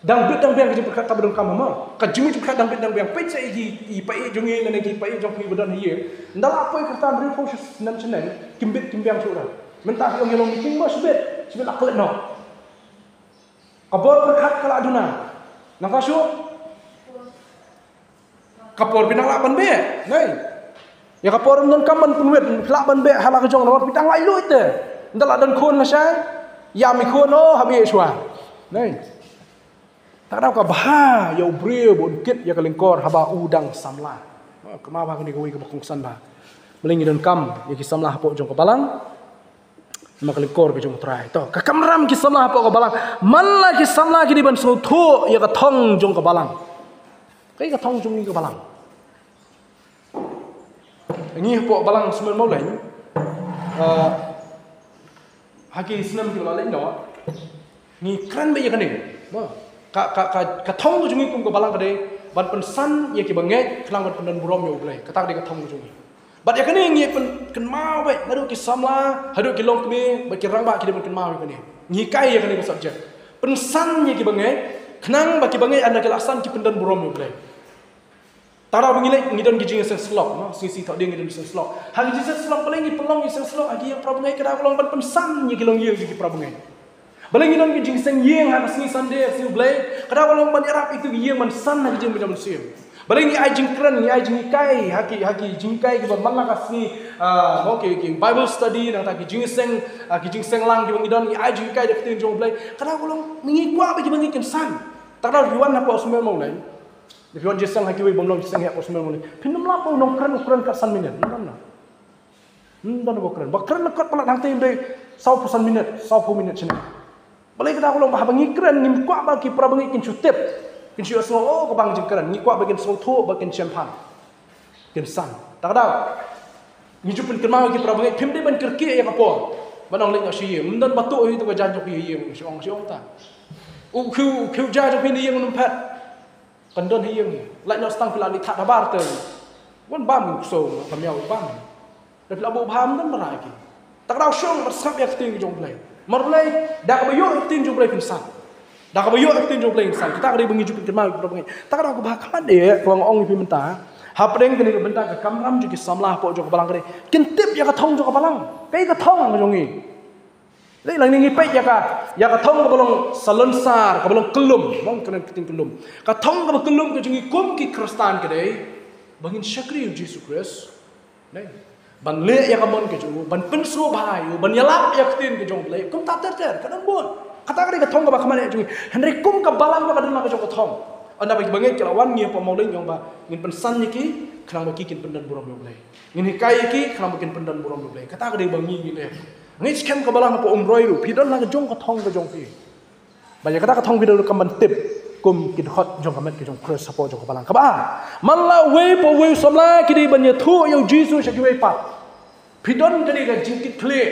Dang bit dang biang kerja berkat bedang kamu mau. Kajumi juga dang bit dang biang. Pai saya igi pai jungi lagi pai jong pi bedang hier. Ndala apa yang kata Andrew Fosh nan chenen kimbit kimbiang surah. Mentah yang ngelong meeting mas bit. Sebab akal no. Kabor berkat kalau aduna. Nakasyo. Kapor pinang laban be, nai. Ya kapor non kaman punwet laban be hala kejong lawan pitang lai lu itu. Ndala dan kun la syai. Ya mi kun oh habi eswa. Nai. Tak ada ka bah ya ubril bungkit ya kalingkor haba udang samla. Kema ba ni koi ke bakungsan ba. Melingi dan kam ya ki samla hapo jong kabalang. Ma kalingkor ke jong trai to. Ka kamram ki samla hapo kabalang. Man la ki samla ki di ban so thu ya ka thong jong kabalang. Cái thong chung ni ke balang. Ini po balang semua mau lain. Haki senam kita lain no. Ni keren be kan ni. Ka thong chung ni kum ke balang kade. Ban pensan ye ki bangai kelang ban pendan burom yo blai. Katak de ka thong chung ni. Bat ya kan ni pen ken mau be. Hadu ki samla, hadu ki long keme, ba ki rang ba ki de ken mau kan ni. Ni kai ye kan ni ke subject. Pensan ye ki bangai kenang ba ki bangai anda ke laksan ki pendan burom yo blai. Tara bangilai ngidon gijing sen slok no sisi tak dia ngidon sen slok hang gijing sen slok paling ni pelong sen slok agi yang prabungai kada pelong ban pensam ni kilong ye gi prabungai paling ngidon gijing sen yeng ha sini sande si blai kada pelong ban arab itu yeng man san ha gijing bidam sim paling ni ai jing kren ni ai jing kai haki jing kai gi ban man kasi okay bible study nang ta gijing sen lang gi ngidon ni ai jing kai de ketin jong blai kada pelong ngi kwa ba gi bangi ken san tak ada riwan apa semua mau lain. If you want just sang hakiwi bomlong sang hak posmel muli. Pinam lapo nong ukuran kat san minit. Ndan bokran. Bakran nakot pala nang tim dei 100% minit, 100 minit sini. Balai kita kalau bah bangi keren ngim kwa ba ki pra bangi kin chutip. Kin chu asno oh ko bang jing keren. Ngi kwa bagian song tho bagian champagne. Kin san. Tak ada. Ngi jupun kin mau ki pra bangi pim dei ban kerki ya kapo. Banong lek shi yem. Ndan batu itu ka jan jok yem. Siong ta. U khu ja jok ni yem numpat. Pendon hiang ni. Lai nak stang pila ni tak dabar tu. Wan bam so kamiau bam. Dan pila bu bam dan merai ki. Tak rau syong bersap ya keting jong play. Merlai dak bayo keting jong play pinsan. Dak bayo keting jong play pinsan. Kita ada bengi jupit kemau kita bengi. Tak rau ke bahkan dia kuang ong pi mentah. Hapdeng kini ke benda ke kamram juga samlah pok jong balang kene. Kintip ya ka thong jong balang. Kai ka thong jong ni. Lai lang ni pe ya ka thong ka balong salon sar ka balong kelum mong kena keting kelum ka thong ka kelum ka jingi kum ki kristan ke dei bangin syakri Jesus Christ nei ban le ya ka mon ke ju ban pensu bhai ban yalap ya ketin ke jong play kum ta ter ka dan bon kata ka thong ka ba khamane jingi henry kum ka balang ka dan ka jong ka thong anda bagi bangit ke lawan ngia pa maulin yang ba ngin pensan ni ki khnang ba ki kin pendan buram jong play ngin hikai ki khnang ba kin pendan buram jong play kata ka dei bangi ni le ngi skem ka balang pa umroi ru pidon la jong ka thong ka jong pi banyak kata ka thong pidon ka man tip kum kid hot jong ka met ki jong cross support jong ka balang ka ba man la we po we samla ki di banya thu yo Jesus ki we pat pidon ka di ka jingkit clear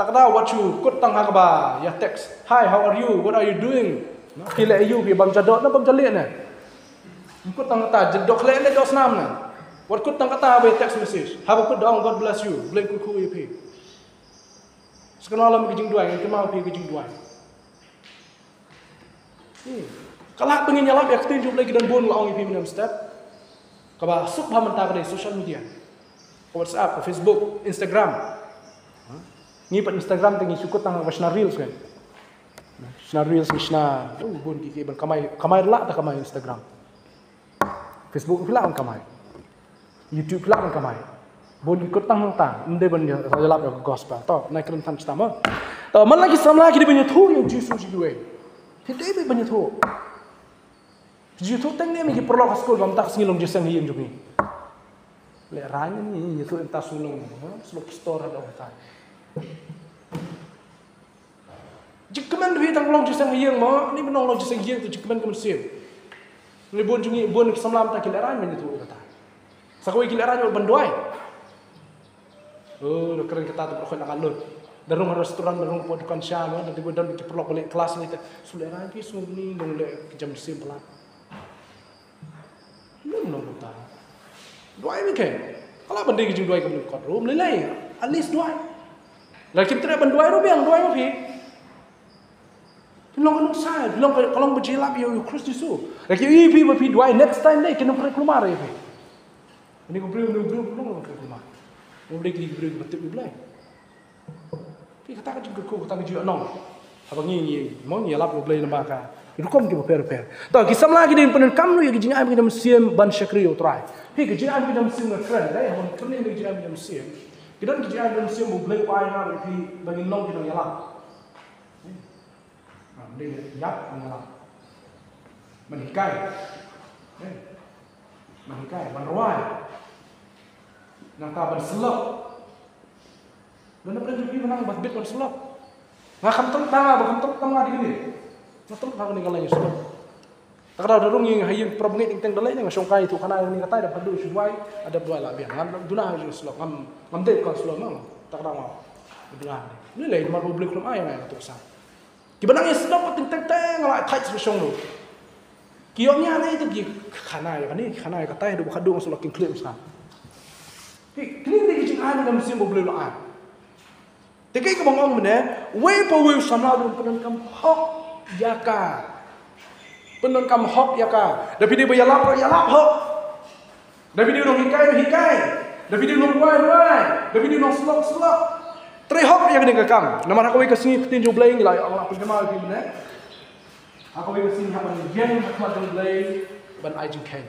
takda what you kut tang ha ka ba ya text hi how are you what are you doing ki le you ki bam jadot na bam jalit na kut tang ta jadot le le dos nam na what kut tang kata be text message have a good down God bless you bleng ku ku pi sekarang alam kejing duai, kemau pergi kejing duai. Kalau pengen nyalap ya ketin jumlah kita bon laong ipi minum step. Kaba sub mentah dari social media, WhatsApp, Facebook, Instagram. Ngipat Instagram tengi sukut tang wasna reels kan. Wasna reels wasna, bon kiki ban kamai lah tak kamai Instagram. Facebook pula kan kamai. YouTube pula kan kamai. Bon ikut tang ende ban jalap ya gospel to naik kerentan pertama to man lagi sam lagi dia punya thu yang Jesus juga tidak be banyak thu Jesus teng ni mi perlu haskul bam tak singilong jesang hiem juga ni le ranya ni itu entah sulung slok store ada apa jikaman duit tang long jesang hiem ma ni benong long jesang hiem tu jikaman kemersian ni bon jungi bon samlam tak kilaran men itu kata sakoi kilaran ban doai. Oh, keren kita tu berkhuan akan lut. Darung restoran, darung dukan syam, nanti bukan kita perlu balik kelas ni. Sudah lagi semua ni boleh jam sim pelan. Belum nong tak. Dua ini kan? Kalau benda kita dua kita belum room lelai. At least dua. Lagi kita ada dua room yang dua apa? Belum kan saya, belum kalau berjelap you Kristus tu. Lagi ibu ibu dua next time ni kena pergi keluar ya. Ini kau belum pergi keluar. Boleh kiri betul boleh. Tapi kata kan juga kau kata juga nong. Abang ni mau ni alap boleh lembaga. Itu kom kita per. Tahu kisah lagi di penan kamu yang kijing ayam kita musim ban syakri utrai. Hei kijing ayam kita musim ngekren. Dah yang kau ni kijing ayam kita musim. Kita kijing ayam kita musim boleh pakai nak tapi bagi nong kita nyalap. Dia yap nyalap. Menikai. Menikai. Meneruai. Nak kabar selok. Dan apa yang jadi menang basbet pada selok. Nak kamtung tengah di sini. Kamtung tengah ni kalau yang selok. Tak ada dorong yang hayang perbengit yang dalai yang songkai itu karena yang kata ada padu suai ada dua lah biar. Ngam dunah je selok. Ngam dek kan selok mang. Tak ada mau. Dunah. Ni lain mar publik belum ayam yang tu sah. Kibanang yang selok teng ngalai tight sesong tu. Kiomnya ada itu kana ya kan ni kana kata ada bukan dong selok yang clear sah. Kini dia kijing ayam dalam musim boleh loan. Tekai ke bangong mana? We pawe samla dun penon kam hok jaka. Penon kam hok jaka. Tapi dia bayalap hok. Tapi dia nong hikai. Tapi dia nong wai. Tapi dia nong selok. Tre hok yang dia kam. Nama aku ke sini petinju blaying lah. Allah penjemal di mana? Aku ke sini hak ni yang hak blaying ban ajing kai.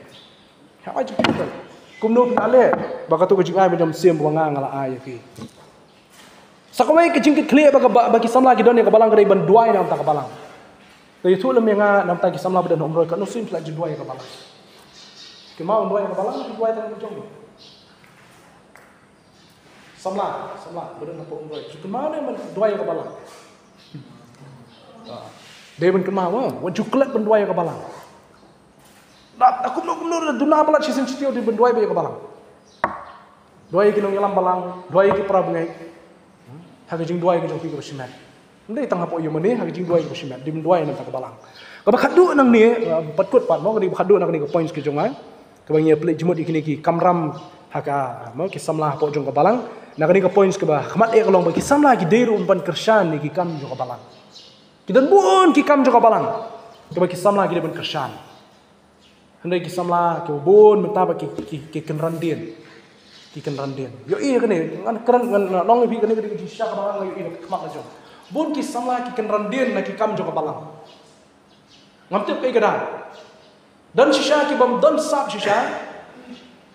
Hak ajing kai. Kumno pinale baka tu kejing ay macam sim buangang ala ay ki sakamay kejing clear bagi samla ki don yang kabalang kadai ban duai nam ta kabalang Dari tu lem yang nam ta ki samla badan umroy ka no sim la ji duai kabalang ki mau duai kabalang ki duai tan jong samla badan apa umroy ki mau ne man duai kabalang dia ban kemau wa juklat ban duai kabalang aku belum duna balat si sensitif di benduai bayi kebalang. Duai kinong yalam balang, duai ki pra bungai. Hak jing duai ki jong pi ko simat. Ndai tang hapo yo mane ha jing duai ko simet dim duai nam ta ka balang. Ka ba khadu nang ni pat kut pat mo ka di khadu nang ni ko points ke jonga. Ka bang ye play jumut ikini ki kamram haka mo ki samla hapo jong ka balang. Nang ni ko points ke ba khmat e kalong ba ki samla ki deiru umpan kersan ni ki kam jo ka balang. Ki dan bun ki kam jo ka balang. Ka ba ki samla ki de ban kersan. Handai ki samla ki bun menta ba ki kenran dien. Ki kenran dien. Yo i ka ni ngan keran ngan nong bi ka ni ki syak ka balang yo i khmat la jong. Bun ki samla ki kenran dien na ki kam jo ka balang. Ngamtip kay kada. Dan shisha ki bam dan sap shisha.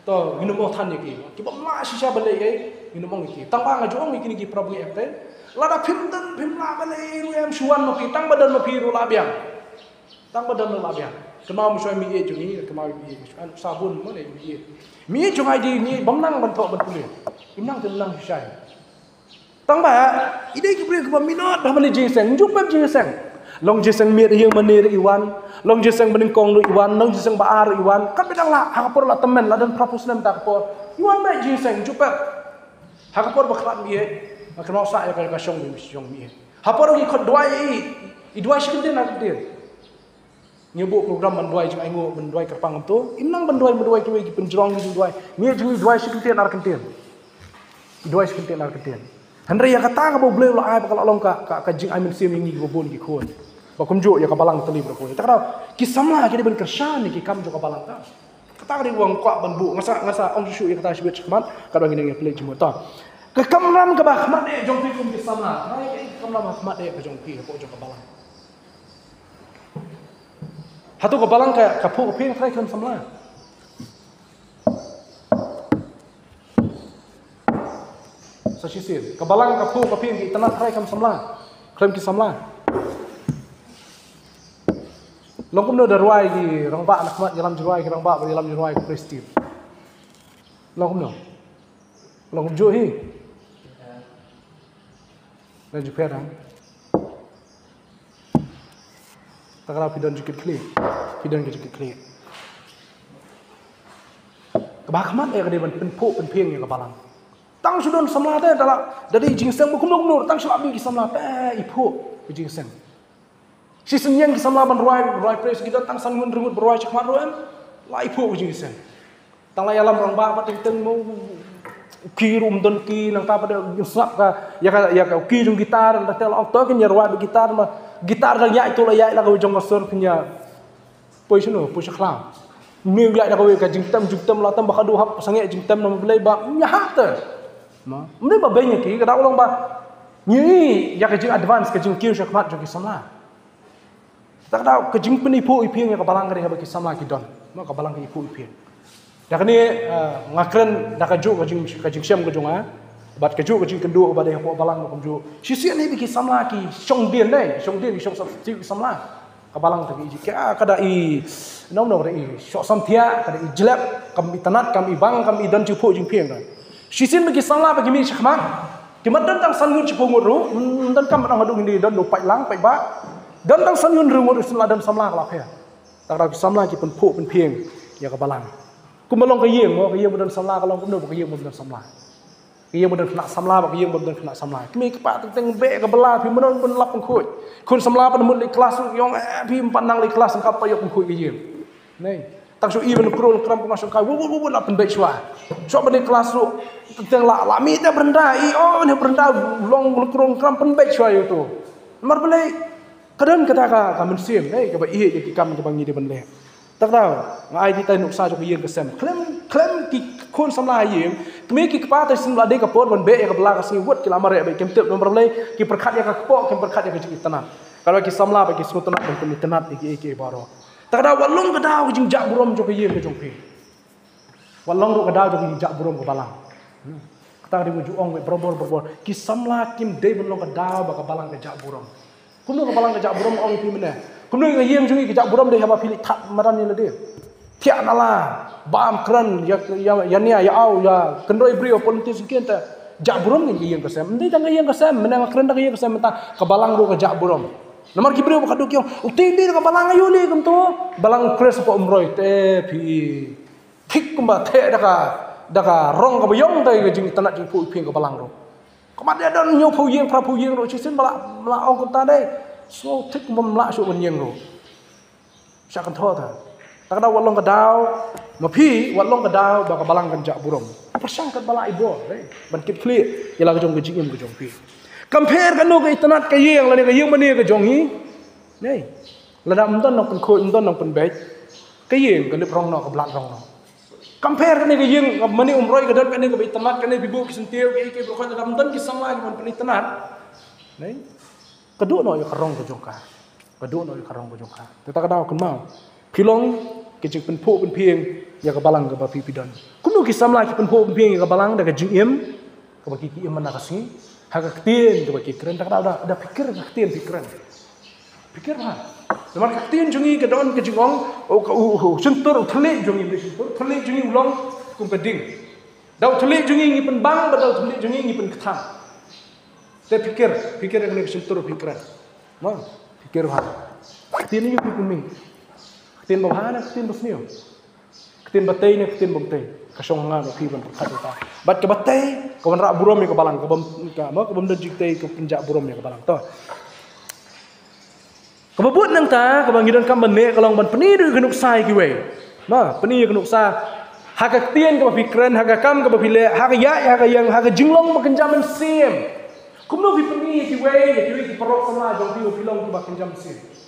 To minum than ki. Ki bam ma shisha balai ai minum ki. Tang ba ngajong ki ki prabu ekte. Lada phim dan phim la balai ru em suan no ki tang badan no pi ru la biang. Tang badan no la biang. Kemau mu soi mi e jungi kemau mi e sabun mo le mi e. Mi e jungai di mi bam nang ban thok ban pulih. Imnang ten nang shisha. Tang ba ide ki bre ki bam minot ba balai jingseng juk bam jingseng. Long jeseng miet hiang manir iwan, long jeseng beningkong lu iwan, long jeseng baar iwan. Kan bedang lah, hakapor lah temen lah dan propusnem tak kapor. Iwan baik jeseng jupet. Hakapor baklat miet, makan mau sak ya kalau kasong miet. Hapor lagi kod dua i dua sekitar nak dia. Nyebut program banduai jeng aingu banduai kerpang tu, imnang banduai tu lagi penjerong jeng banduai. Miet jeng dua sekitar nak kentir. Dua sekitar nak kentir. Henry yang kata kau boleh lah apa kalau long ka jing amin sim ini kau boleh kikun. Bakum jo ya kabalang teli berkau. Tak tahu kisamlah kita ben kersan ni kikam jo kabalang tak. Kata dia uang kuat banbu ngasa ong syu ya kata sebut khmat kadang ini yang play cuma tak. Kekamram ke bah khmat dek jong pi kum kisamlah. Hai kekamram khmat dek ke jong pi ko jo kabalang. Hatu kabalang ka pu pi kai kan samlah. Sasisir kabalang kapu kapi yang kita nak try kam samla klaim ki samla longkum no darwai ki rang ba nak mat jalan jerwai ki rang ba jalan jerwai ki prestir longkum no longkum jo hi na jupera takra pidon jikit kli pidon ki jikit kli kabakmat e kade ban penpo penpieng ya kabalang tang sudon samla te dala dari jingseng bukum nur tang selabi ki samla te ipo jingseng si senyang ki samla ban ruai pres kita tang sangun rungut beruai cakmat ruem la ipo jingseng tang la yalam rang ba pat teng mau ki rum don ki nang ta pada slap ka ya ka ki jung gitar da tel okto ki nyarwa gitar ma gitar dang ya itu la ya la ka jong ngosor kenya poisno poisakla mi ya da ka jingtam juktam la tam bakadu hap sange jingtam nam belai ba nyahat te mesti ba banyak ki kada ulang ba ni ya kejing advance kejing kiu syakmat jo ki samla tak tahu kejing penipu ipieng ya kabalang kare ha ki samla ki don ma kabalang ki ipu ipieng dak ni ngakren dak kaju kejing syam kejung a bat kaju kejing kendu ba de ha balang ko ju sisian ni ki samla ki song dien dai song dien ki song substitute samla kabalang tak iji ka kada i nom no i sok samthia kada i jelap kam itanat kam ibang kam idan jupo jing pieng kan sisin bagi samla bagi mi syakmat kimat dan tang sangun cipung ru dan kam nang hadu ini dan lupai lang pai ba dan tang sangun ru samla dan samla kala phe tak ra samla ki pen phu pen pieng ya kabalang kumalong ka yeng mo ka yeng dan samla kalong kum no ka yeng dan samla ka yeng dan kena samla ba ka yeng dan kena samla kimi ka pa teng be ka bela pi mon pun lap khoi kun samla pan mun li kelas yong pi empat nang li kelas ka pa yok khoi ka yeng nei tang su even krol kram ko masuk ka wo la pen be chwa so ban kelas ru teng la mi ta berenda i ne berenda long krong kram pen be chwa yo tu mar belai kadang kata ka men sim nei ka ba i ki kam ka bang ni de ban le tak tahu ngai di tai nuksa jo yeng kesem klem ki kon samla yeng kme ki pa ta sim la de ka por ban be ya ka bla ka sing wot ki la mare be kem tep nomor belai ki perkhat ya ka po kem perkhat ya ka ji tanah kalau ki samla ba ki smutanat ban kem tanat ki baro tak ada walong ka daw jing jak burom jo yeng ka jong pi walong ro ka daw jo jing jak burom ka balang kata di muju ong be berbor ki samla kim de ban long ka daw ba ka balang ka jak burom kumno ka balang ka jak burom ong pi mena kumno ka yeng jong ki jak burom de ha ba pili that maran ni le de tia nala bam kran ya nia ya au ya kendroi brio politis kian ta jak burom ni yeng ka sem ndi tang yeng ka sem mena kran ta yeng ka sem ta ka balang ro ka jak burom nomor ki brio ka du kyo utindi ka balang ayu le kum to balang kres ko umroi te pi thik kumba the daka rong ka bayong dai ka jing tanat jing pu ping ka balang ro Kemudian ada nyok puyeng pra puyeng ro chisin mala ong kun ta đây. So thích mầm lạ chỗ bên nheng rồi. Sao kan thọ ta. Tak ada walong kedau, mapi walong kedau baka balang kan jak burung. Pasang kat bala ibo, ban kit clear. Yala ka jong gejing ka jong pi. Compare kan no ka itanat ka yeng la ne ka yeng mani ka jong hi. Nei. La da mton nok pen khoi mton nok pen bej. Ka yeng ka lip rong no ka blat rong no. Compare kan ne ka yeng ka mani umroi ka dat kan ne ka itanat kan ne bibu ki sentiu ki bro kan da mton ki sang la man pen itanat. Nei. Kedua no ka rong ka jong ka. Kedua no ka rong ka jong ka. Ta ka dau kan mau. Pilong kecik penpo penpieng ya ke balang ke bapi pidan. Kuno kisam lagi penpo penpieng ya ke balang dah ke jingim ke bagi kiem mana kasih. Hak ketien ke bagi keren tak ada pikir ketien pikiran. Pikir mah. Zaman ketien jungi ke daun ke jingong sentur telik jungi sentur telik jungi ulang kum keding. Dau telik jungi ngi penbang badau telik jungi ngi pen ketang. Saya pikir yang ni sentur pikiran. Mah pikir mah. Ketien ni pun ming. Ketin bawahana, ketin bawahnya, ketin batai ni, ketin batai. Kasongan api ban perkat itu. Bat ke batai, kawan rak buram ni ke balang, kabam dan jiktai ke penjak buram ni ke balang. Toh. Kababut nang ta, kabang hidan kam ban ne, kalong ban peniru genuk sai kiwe. Nah, peniru genuk sa. Hak ketin ke pikiran, hak kam ke bapile, hak ya, hak yang, hak jinglong makenjaman sim. Kumno bi peniru kiwe, kiwe ki perok sama jong piu pilong ke makenjam sim.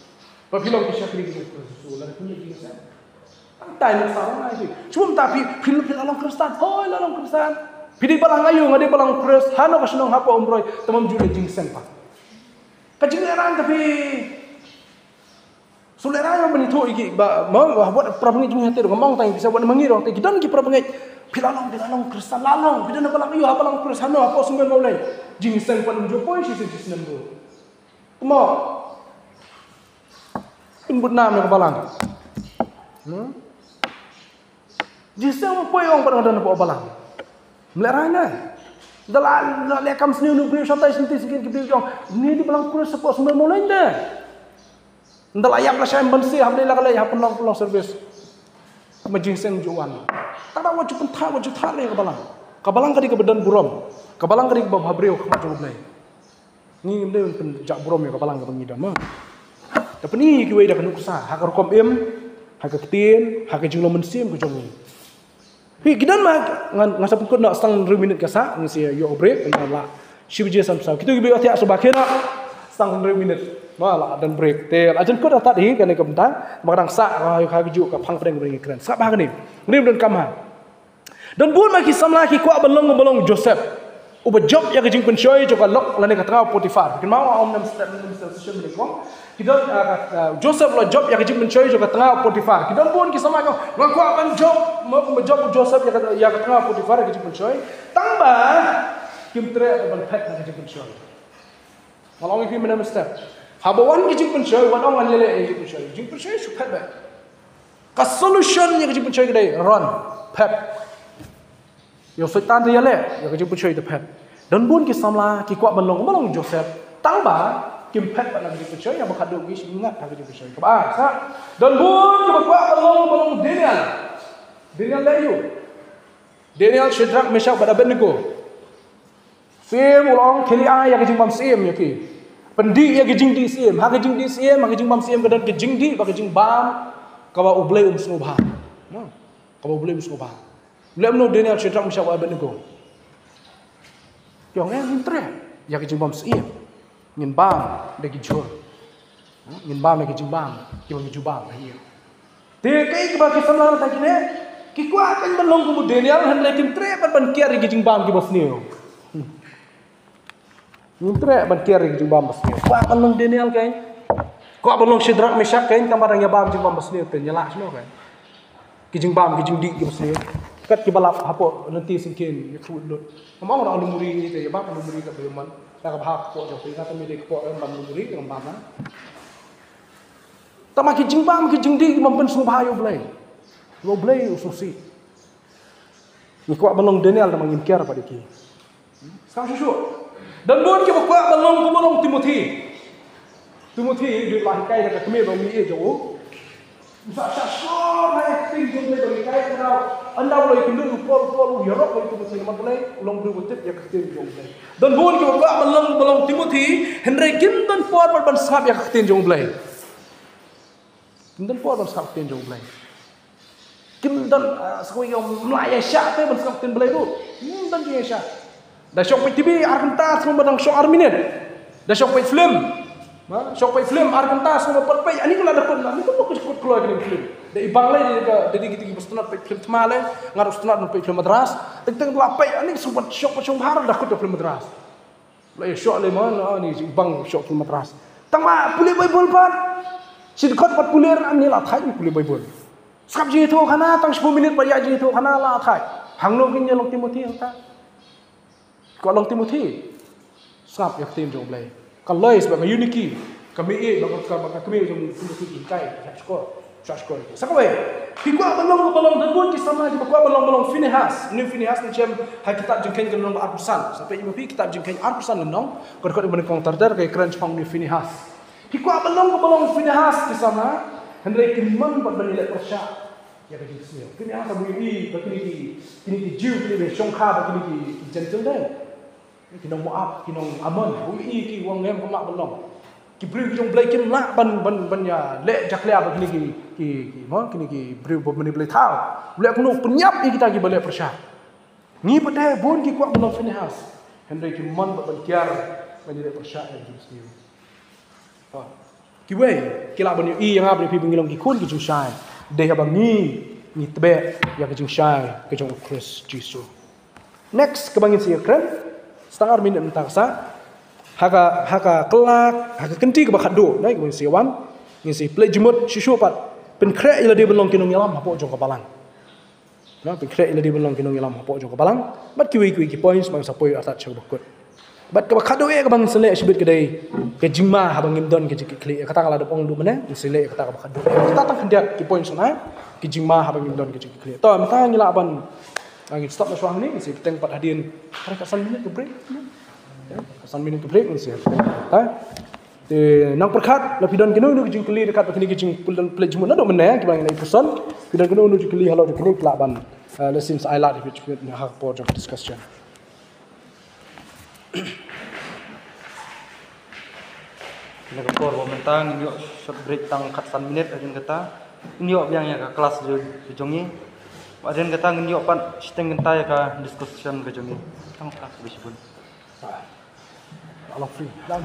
Papilong kisah kiri kita susul, ada punya kisah. Antai nak sarang lagi. Cuma tapi film alam Kristen, hoi alam Kristen. Pilih balang ayu, ngade balang Kristen. Hano kasenong hapa umroy, tamam juga jingsen pak. Kajingeran tapi sulera yang benitu iki, mau buat perabangit jingnya tu, ngomong tanya bisa buat mengirong. Tapi kita ni perabangit pilalong Kristen lalong. Kita nak balang ayu, hapa balang Kristen, hano hapa sumber mulai jingsen pun menjopoi sisi jingsen tu. Mau Imbut nam yang balang. Jisang poi orang pada nak buat balang. Melerana. Dalam lekam seni nubi santai senti sikit kita jong. Ni di balang kurus sepok sumber mulai dah. Dalam ayam lah saya bersih. Alhamdulillah kalau ayam pelang servis. Majisang juan. Tak ada wajib tak ni kebalang. Kebalang kadi kebedan buram. Kebalang kadi kebab habreu kemacam mulai. Ni dia penjak buram ya kebalang kepengidam mah. Tapi ni kiwe dah kena kusah. Hak rekom hak ketin, hak jumlah mensim ke jongi. Hi kidan mah ngasa pun nak sang 2 minit kasa ngisi yo break la. Shibje samsam. Kita gibe atiak subakena sang 2 minit. Mala dan break. Tel ajan ko dah tadi kan ke bentang. Makadang sa hak ju ka phang preng bring keren. Sa bah ni. Ni dan kamha. Dan bun maki samla ki kwa balong Joseph. Uba job ya kejing pensoi joka lok lane katra Potifar. Kin mau om nam session ni ko. Kita Joseph lo job ya kejing pensoi joka tengah Potifar. Kita pun kisama ko ngaku akan job job Joseph ya ke tengah Potifar kejing pensoi. Tambah kim tre ban pet na kejing pensoi. Malong iki menam step. Habawan kejing pensoi wan ong anjele kejing pensoi. Kejing pensoi su pet ba. Ka solution ya kejing pensoi kedai run pet. Yo setan dia le, yo kejing pensoi de pet. Dan bun ki samla ki kwa balong Joseph. Tambah kim pet pada kejing pensoi yang bakaduk ki ingat kejing pensoi. Ka sa. Dan bun ki kwa balong Daniel. Daniel layu. Daniel Shadrach Meshach pada Abednego. Sim ulang keli ai ya kejing bam sim ya ki. Pendi ya kejing di sim, ha kejing di sim, ha kejing bam sim kedan kejing di, ba kejing bam ka ba ublei snubha. Ka ba ublei snubha. Belum no Daniel Shadrach Meshach Abednego. Yang intre ya kejing bam sim. Ngin bam de kijur. Ngin bam de kejing bam, ki bam jubam hiya. Te kai ke ba ki samla ta kine ki kwa kan balong ku Daniel han le kim tre ban kiar kejing bam ki bosnio. Nintre ban kiar kejing bam bosnio. Kwa balong Daniel kai. Kwa balong Shadrach Meshach kai kamar yang bam kejing bam bosnio te nyala semua kai. Kejing bam kejing di bosnio. Kat ki balap hapo nanti singkin ya khud lut. Mamang ora lumuri ni te ya bab lumuri ka beman. Ta ka bahak ko jo ka mi de ko bam lumuri ka bam. Ta ma kejing bam kejing di bam pen subha yo blai. Yo blai ususi. Ni ko balong Daniel ta mangin kiar pada ki. Sang susu. Dan buat ki ko balong Timothy. Timothy di lah kai ka kemi bang mi e jo. Sa sa so hai tim jom play bagi kai kenal anda boleh kendu pol yorok boleh tu saya mat play long beri butit ya tim jom play dan bon ki ba belong Timothy Henry Kimdan por ban sab ya tim jom play Kimdan por ban sab tim jom play Kimdan sekoi yang Melayu Syak tu ban sab tim play tu Kimdan dia Syak dah syok pe TV arkantas semua badang syok arminen dah syok pe film syok pe film arkantas semua perpai ani kula dapat ni tu kau keluar ke film dari banglai dari gitu bestuna pe film tmale ngaruh stuna pe film madras teng lapai ani subat syok syok har dah kut film madras lai syok le mana ni bang syok film madras tama pulih bible pat sidkot pat pulir ani la thai pulih bible skap ji tu khana tang 10 minit pa ya ji tu khana la thai hangno kin long Timothy ta ko long Timothy skap ya tim jong play kalau sebab uniki kami kami jong Timothy kai skor sakwe pikwa belong dan bon ki sama ki pikwa belong Phinehas ni cem ha kitab jengken ke nomor 4% sampai ibu kitab jengken 4% lenong kod ibn kong tardar kai kran chong ni Phinehas pikwa belong Phinehas ki sama Henry Kimman pat banilek persya ya ke sini Phinehas abu i kini ki Jew kini Shongkha kini ki gentle deh kinong Moab kinong Ammon ui ki wong ngem kemak belong ki bri jong blai kim la ban ya le jaklia ba kini ki bri bo meni blai thao le kuno penyap i kita ki balik persya ni pade bon ki kuat belong Phinehas Henry ki mon ba ban tiar ban le persya ya jus ni ki wei ki la ban i yang abri pi bingilong ki kun ki jung shai de ha bang ni tebe ya ki jung shai ki jong Chris Jesus next kebangin si kren setengah minit mentang sa haka kelak haka kenti ke bakat do naik ke siwan ngisi play jemut shishu pat pen krek ila dia belong kinong yalam hapo jong kapalang na pen krek ila dia belong kinong yalam hapo jong kapalang bat kiwi ki points bang sapoi atat chau bakut bat ke bakat do e ke bang selek sibit ke dai ke jingma habang imdon ke jiki kli kata kala dopong du mena selek kata ke bakat do kita tang kendiat ki points na ke jingma habang imdon ke jiki kli to mata ngila ban lagi stop masuk ni mesti kita empat hadirin mereka kesan minit ke break kesan minit ke break mesti nang perkat la pidon kenu nu jing keli dekat kini jing pulan play jumun ado mena ki bang nai person pidon kenu nu jing keli halo kini kelaban le sims I like which with hak board of discussion Nak kor mentang yuk short break tang kesan minit ajun kata yuk yang ya kelas jongi Aden kata ngiyo pan steng kenta ya ka discussion ka jongi. Tang ka bisipun. Allah free. Lang.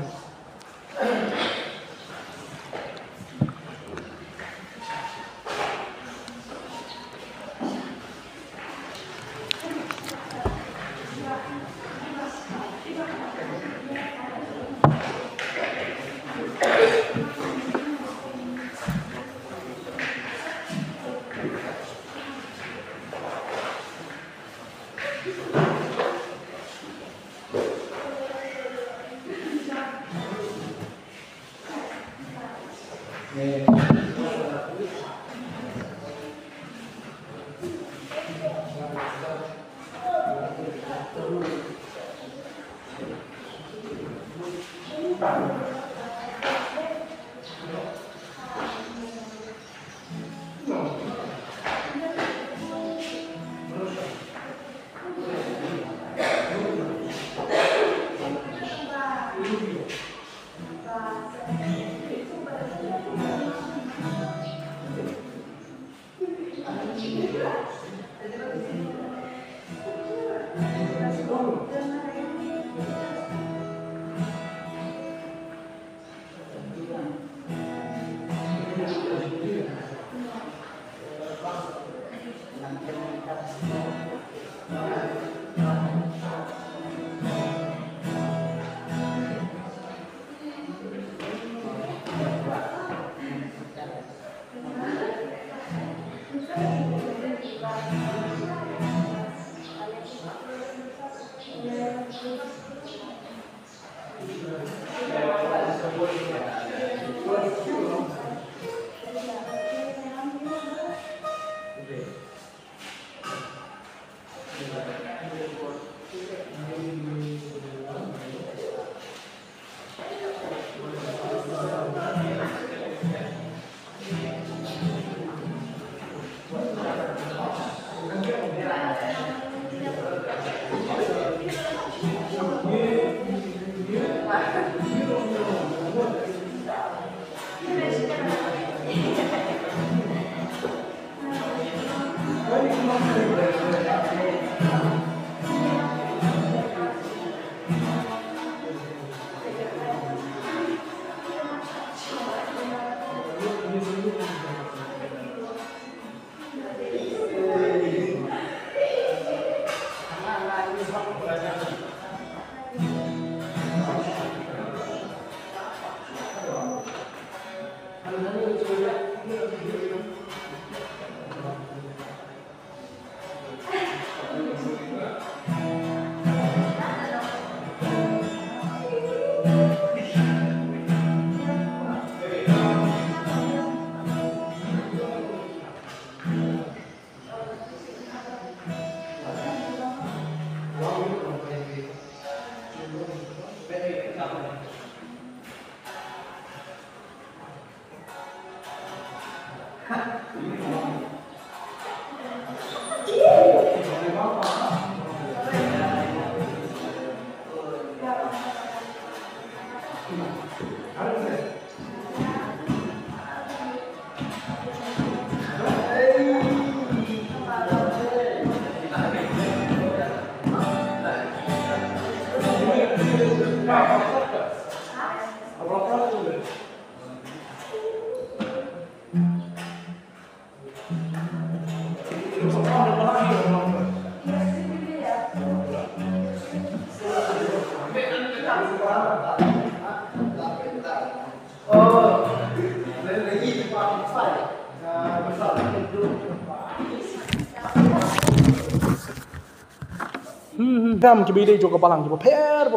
Ram ke bidai juga balang juga pair.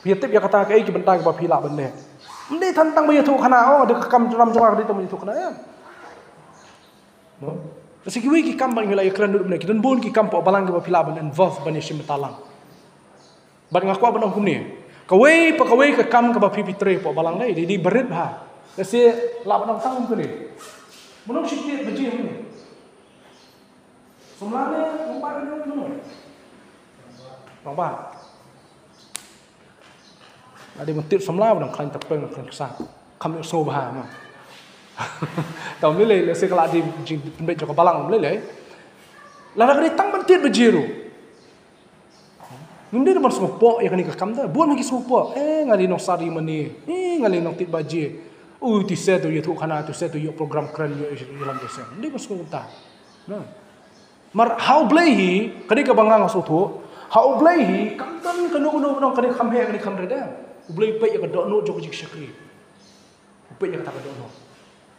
Biar tip ya kata ke iki bentar ke pila benda. Mende tantang bayi tu kana oh de kam ram jora de tu kana ya. No. Kasi kiwi ki kam bang hilai kran duduk benda ki dan bon ki kam po balang ke pila benda involve bani sim talang. Bat ngaku abang kum ni. Kawai ke kam ke pipi tre po balang dai di berit ha. Kasi la bang tang kum ni. Belum sikit beji ni. Sebenarnya nampak kan dulu. Nampak. Ada mentit semula bang kain tepeng kain kesak. Kami so bah mah. Tahu ni le kalau di pembet joko balang le. Lalu kali tang mentit bejiru. Ngundir depan semua pok yang ni kekam dah. Buat lagi semua pok. Ngali nok sari mani. Ngali nok tit baji. Ti set tu ya tu kana tu set tu ya program keren ya dalam desa. Ni pun semua entah. Nah. Mar how blahi kadi ka bangang sotu how blahi kantan kanu kadi khamhe kadi khamre da blahi pe ya dok no jok jik shakri pe ya kata dok no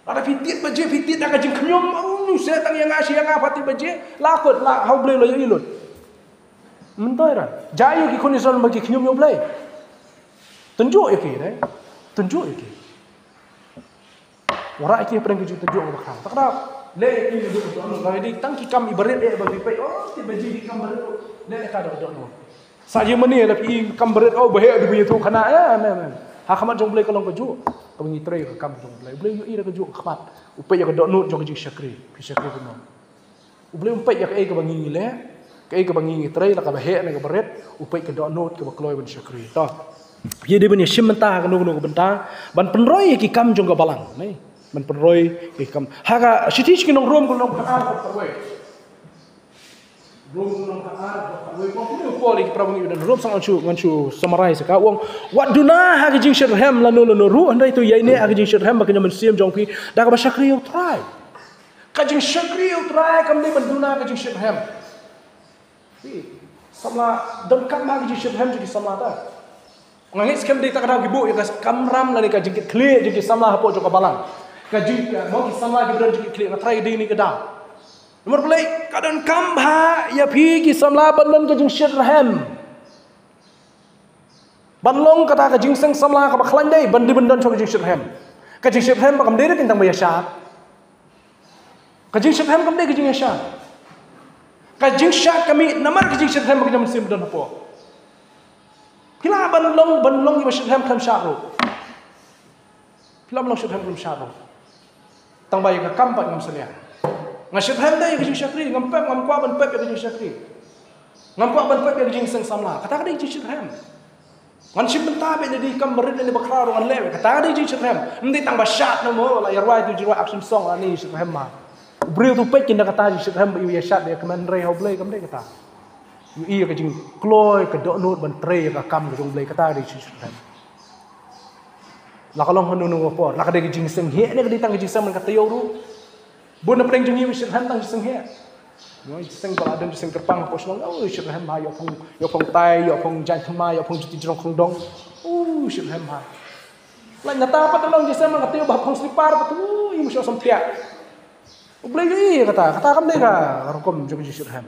ada fitit baje fitit da kajim khnyom nu se tang yang asi yang apati baje lakot la how blahi lo ilot mentoi ra jayu ki khoni sol bagi khnyom yo blahi tunjuk ya ki dai tunjuk ya ki ora ki perang ki tunjuk bakal takra le ini duduk dono kalau di tangki kam ibarat bagi pe oh tiba jadi kam barat le ka dok dono saja meni la pi kam barat oh bahaya di punya tu kana ya men ha khamat jong blai kalong keju kami tre ke kam jong blai blai yo ira keju khamat upai ya dok no jong ji syakri pi syakri kono upai upai ya ke bangi le ke bangi tre la ka bahaya ne ke barat upai ke dok no ke bakloi ban syakri to ye de bani shimenta ka no benta ban penroi ki kam jong ka balang neiมันเป็นรอยกำหากสิทธิกินรวมกันลงกันกับเว้ยรวมกันลงกันกับเว้ยผมพูดพอเลยประมาณนี้รวมสังอันชู summarize กันว่าวัดดูนะหากจริงเชื่อแฮมละโนรู้อันใดตัวใหญ่เนี่ยหากจริงเชื่อแฮมมันก็จะมันเสียมจงพีได้กับชักรีเอาทรายก็จริงชักรีเอาทรายคำนี้มันดูนะก็จริงเชื่อแฮมสำหรับดนคำหากจริงเชื่อแฮมjadiสำหรับได้งั้นสเกมดีตากระดาษกิบุยก็คำรำเลยก็จริงเคลียร์jadiสำหรับพวกจงกบังkaji mau kisama gibran juga klik ngatrai di ni kedang. Nomor pelai kadang kambha ya pi kisamla bandan kajing syirham. Banlong kata kajing seng samla ka bakhlan dai bandi bandan so kajing syirham. Kajing syirham bakam dai tentang bayasat. Kajing syirham kam dai kajing yasat. Kajing syak kami namar kajing syirham bakam sim dan apa. Pila banlong ya syirham kam syaru. Pila banlong syirham kam syaru. Tang bayi ka kampat ngam selia. Ngasyat ham dai ka jing syakri, ngam pep ngam kwa ban pep ka jing syakri. Ngam kwa ban pep ka jing seng samla. Kata ka dai jing syat ham. Ngan sim benta be di kam berit ni bakrar ngan lewe. Kata ka dai jing syat ham. Ndi tang basyat no mo la yarwai tu jirwa action song ani syat ham ma. Brio tu pek kinda kata jing syat ham yu yasat dia keman rei hoblei kam dai kata. Yu iya ka jing kloy ka dok nut ban tre ka kam ka jong blei kata dai jing syat ham. Lah kalau hanu nunggu apa? Lah kadang jing seng he, ni kadang tang jing seng kata yoru. Bon apa yang jing wisir han tang jing seng he. No jing bala dan jing terpang apa semua. Oh wisir han ma yo pong tai, yo pong jan thma, yo pong juti jrong khong dong. Oh wisir han ma. Lah nyata apa tolong jing seng kata yo bah pong slipar apa tu, imu so samtia. Ublei kata kam dei ka rokom jing wisir han.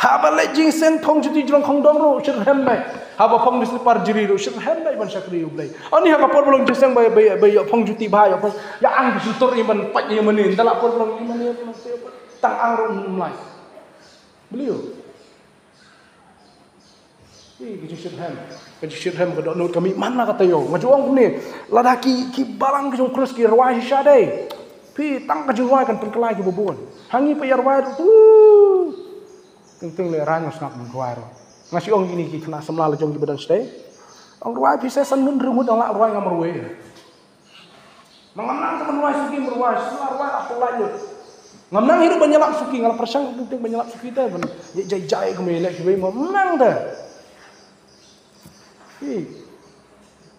Haba le jing seng pong juti jrong khong dong ro wisir han mai. Haba pong slipar jiri ro wisir han mai ban syakri ublei. Ani haba por belum jing seng bay yo pong juti bah yo pong ya ang bisutur iman pat ye menin dalak por belum iman ye tang ang ro mulai. Beliau Kejishirhem ke donut kami mana kata yo. Ngajuang ni ladaki ki balang ke jong krus ki rawai syade. Pi tang ke jong kan penkelai ki bubun. Hangi pe yarwai tu. Teng le ranyos nak mengwai ro. Ngasi ong ini ki kena semla jong ki badan stay. Ong rawai pi sesan nun rumut ong lak rawai ngamarwe. Mengamnang teman rawai suki merwai, semla rawai apa lanjut. Ngamnang hidup banyalak suki ngal persang penting banyalak suki teh ben. Jai ke melek ki menang dah.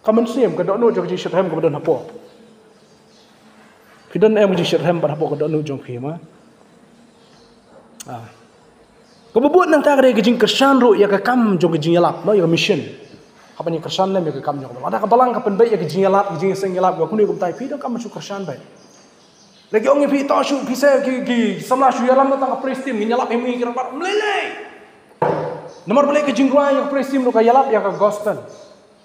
Kamen siam ke dokno jong jishirhem ke badan hapo. Kidan em jishirhem pada hapo ke dokno jong khima. Kebubut nang ta kare gejing kersan ro ya ke kam jong gejing yalap no ya mission. Apa ni kersan lem ya ke kam jong. Ada kabalang kapen baik ya gejing yalap gejing seng yalap ko kuni ko tai pi do kam su kersan baik. Lagi ong pi to su pi se ki samla su yalam tang ka prestim ni yalap emi kirang par melele. Nomor boleh ke jingguai yang prestim lo kaya yalap yang ke gospel.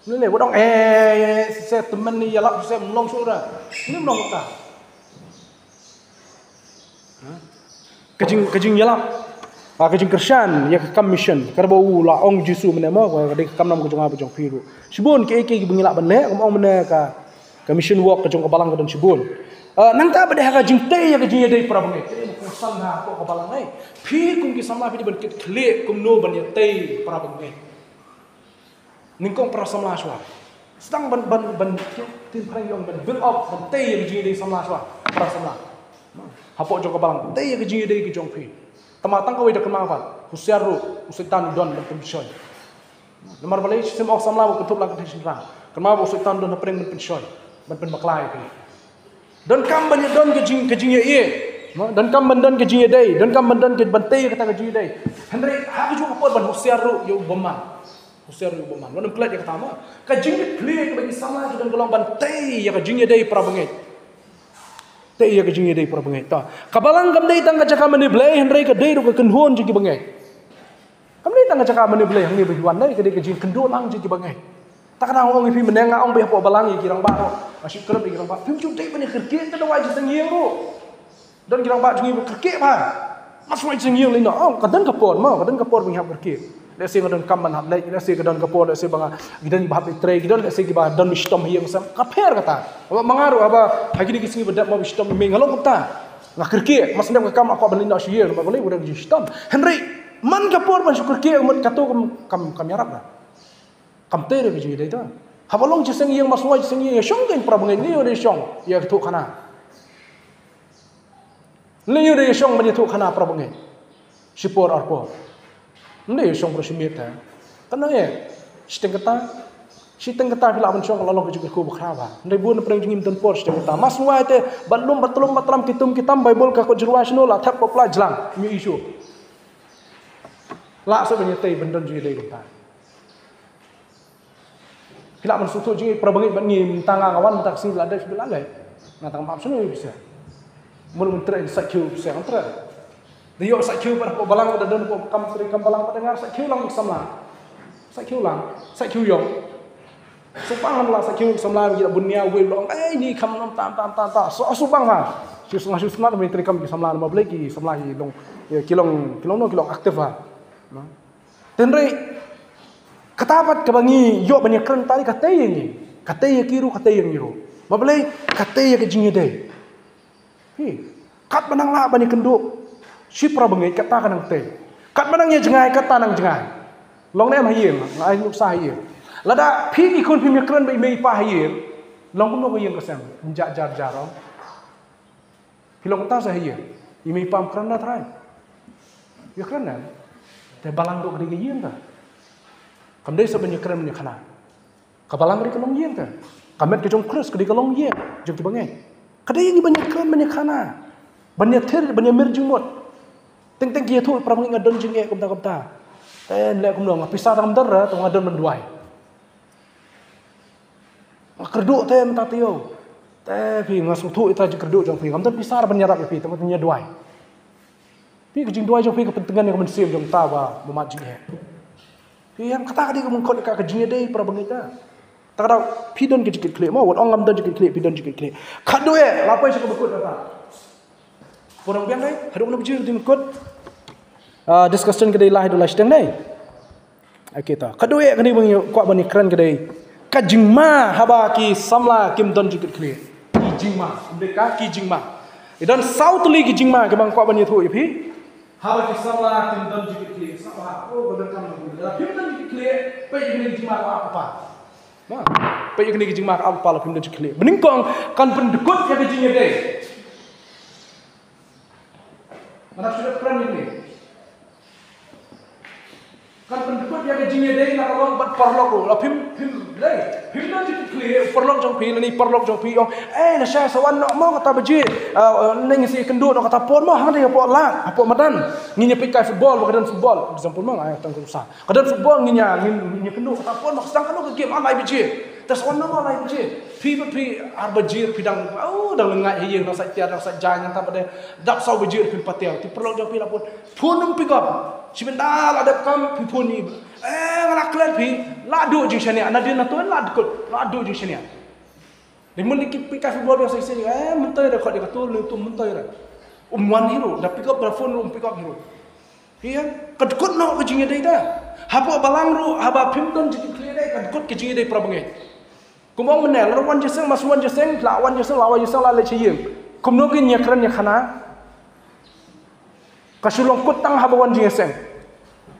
Ini bodong saya teman ni yalap saya melong surah. Ini melong tak? Kejing yalap. Kejing kersan yang ke kam mission. Karena la ong jisu menema ko de kam nam ko jong apa jong piru. Sibun ke bengilap bene ong mene ka mission work ke jong ke balang ke don sibun. Nang ta bade ha jing te ya ke jing dei pra benge. Kusan ha ko ke balang ai. Pi kum ki samla pi ben kit kle kum no ban ya te pra benge. Ningkong pra samla swa. Sedang ban tin prang yong ban build up ban te ya jing dei samla swa. Pra samla. Hapo jong ke balang te ya ke jing dei ke jong pi. Tamatang kawai dak kemawat. Husiaru usitan don ban pensioy. Nomor balai sistem ok samla ko tup lang ke rang. Kemawa usitan don preng ban pensioy. Ban pen maklai pi. Dan kam banyak don kejing ye ye, dan kam bandan kejing ye day, dan kam bandan ke bantai kata kejing ye day. Henry, aku juga pot ban husiaru yo boman, husiaru yo boman. Wanam kelat ya ketama, kejing ye clear ke bagi sama dan golong bantai ya kejing ye day pra bengai, tay ya kejing ye day pra bengai. Ta, kabalang kam day tang kacaka mani blay, Henry ke day ru ke kenhuan jadi bengai. Kam day tang kacaka mani blay, hangi berjuan day ke day kejing kenhuan lang jadi bengai. Tak kena orang ipi menengah orang behap balangi kirang baro masih kerap kirang bak pim cudai bani kerkek tak ada wajib sengiang ro dan kirang bak jungi kerkek pa mas wajib sengiang lino oh kadang kapor menghap kerkek lesi kadang kamban hap lek lesi kadang kapor lesi banga gidan bahap itre gidan lesi giba dan mistom hiang sam kaper kata apa mengaruh apa hagi ni kisingi bedak mau mistom mengalong kata ngak kerkek mas ndam kam aku balino siang ba boleh udah mistom Henry man kapor man kerkek umut kato kam yarap lah kam tere ke jide ta habalong jiseng yang maswai jiseng yang syong kan pra bengai ni ode syong ya tu khana ni ode syong mani tu khana pra bengai sipor arpo ni syong pro simeta kana ye siteng kata bila ban syong lalong ke juga ku bakraba ndai bun preng jingim ton por siteng kata maswai te balum batulum batram kitam bible ka ko jurwa shno la thap ko pla jlang mi isu la so bani tai bendan jide kata Bila mensutu jadi perbangit bani tangga kawan taksi belada sebelah ngatang maaf sunu bisa mulu menteri sakyu bisa antara dia sakyu pada balang pada dan kam seri kam balang pada dengar sakyu lang sakyu yong supang lah sakyu samla kita bunia we long ini kam nam tam so supang ha susna menteri kam samla nama belaki samla long kilong aktif ha tenre katapat kabangi yo banyak keren tadi katanya kiru katanya ngiru mabalai katanya kejingnya deh kat menang lah banyak kenduk si prabengai kata kanang teh kat menangnya jengai kata nang jengai long nem hayem ngai nuk sah hayem lada pi ikon pi keren bai mei pa hayem long kuno hayem kesem menjak jar jarong pilong ta sah hayem imei pam keren na trai ya keren na te balang dok gede hayem ta kamdai sebanyak keren banyak khana kabalang ri kalong yen ta kamet ke jong krus ke kalong yen jong ki bangai kadai ni banyak keren banyak khana banyak ter banyak merjumot teng kia tu pramu ngadon jing e kumta ten le kumno ngapisa tam dara to ngadon menduai ngakerduk te mentatio te pi ngasu tu ita jekerduk jong pi kamta pisar banyarap pi tempat nya duai pi kejing duai jong pi kepentingan yang mensim jong tawa memajing he yang kata dia mengkot ka kejing dei prabangita tak ada pidon ke jikit klik mau ong ngam dan jikit klik pidon jikit klik kadoe lapai sa kebekut kata porang biang dai hadok na bujir di mengkot discussion ke dei lah idul steng dai kita kadoi kani bang kwa bani kran kadai ka jingma haba ki samla kim don jikit kli ki jingma deka ki jingma idan sautli ki jingma ke bang kwa bani thu ipi haba ki samla kim don jikit kli sama oh benar kan kim don jikit kli pe ni jingma apa ma pe ni jingma apa la kim don jikit kli bening kong kan pendekut ya ki jingnya dei mana sudah kran ini kan pendekut ya kejinya deh nak orang buat perlok lo, pim nanti clear perlok jong pi ni perlok jong pi yang na saya sawan nak mau kata beji neng si kenduk nak kata pon mah hang dia pon lah apa madan nginya pikai football kadan football example mah ayat tang rusak kadan football nginya kenduk kata pon mah sedang kenduk ke game alai beji tas wan nama alai beji pi arbajir pidang dang lengai hiang nak sai tiar nak sai jangan tak pada dak sau bejir pin patel ti perlok jong pi lapun pun pick up sebentar ada kam pipuni ngala klan pi ladu jing shania ana dia natun ladu jing shania ni mun ki pika football biasa sini mentai dah dia katul tu mentai dah umwan hero dah pick up phone pick up hero iya kadkut no ke jing dai dah habo balang ru haba pimdon jing clear dai kadkut ke jing dai prabangai kumong menel lawan jeseng masuan jeseng lawan jeseng la le chiyeng kumno ki nyakran nyakhana kasulong kutang habawan jing seng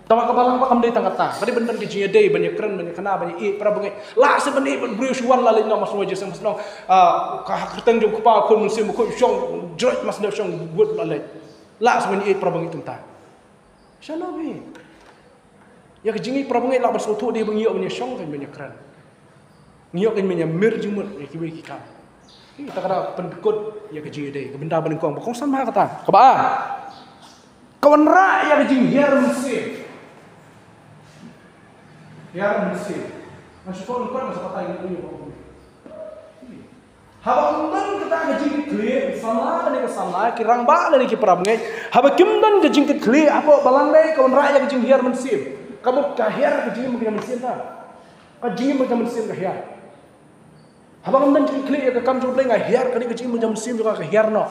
tama kabalang pa kamday tangata kadi bendan ki jing day banyak keren banyak kana banyak para bangai la se bani brio shuan la le no maswa jeseng masno ka keteng jong kupa kun musim ko shong jrot masno shong gut la le la se bani para bangai tenta shalabi ya ki jingi para bangai la baso tu dia bangi banyak shong kan banyak keren ngiok kan banyak mir jumut ki wi ki ka kita kada pendekut ya ki jing day ke benda baling kong bakong sama kata kaba kawan ra yang jing hiar mesin masuk kau masuk kata ini haba undan kita ngajing clear sama ni ke sama kirang ba ni ke prabangai haba kimdan ngajing ke clear apa balang dai kawan ra yang jing hiar mesin kamu kahir ngajing mungkin mesin ta ngajing mungkin mesin kahir haba undan jing clear ke kam jumlah ngahir kani ngajing mungkin mesin juga kahir no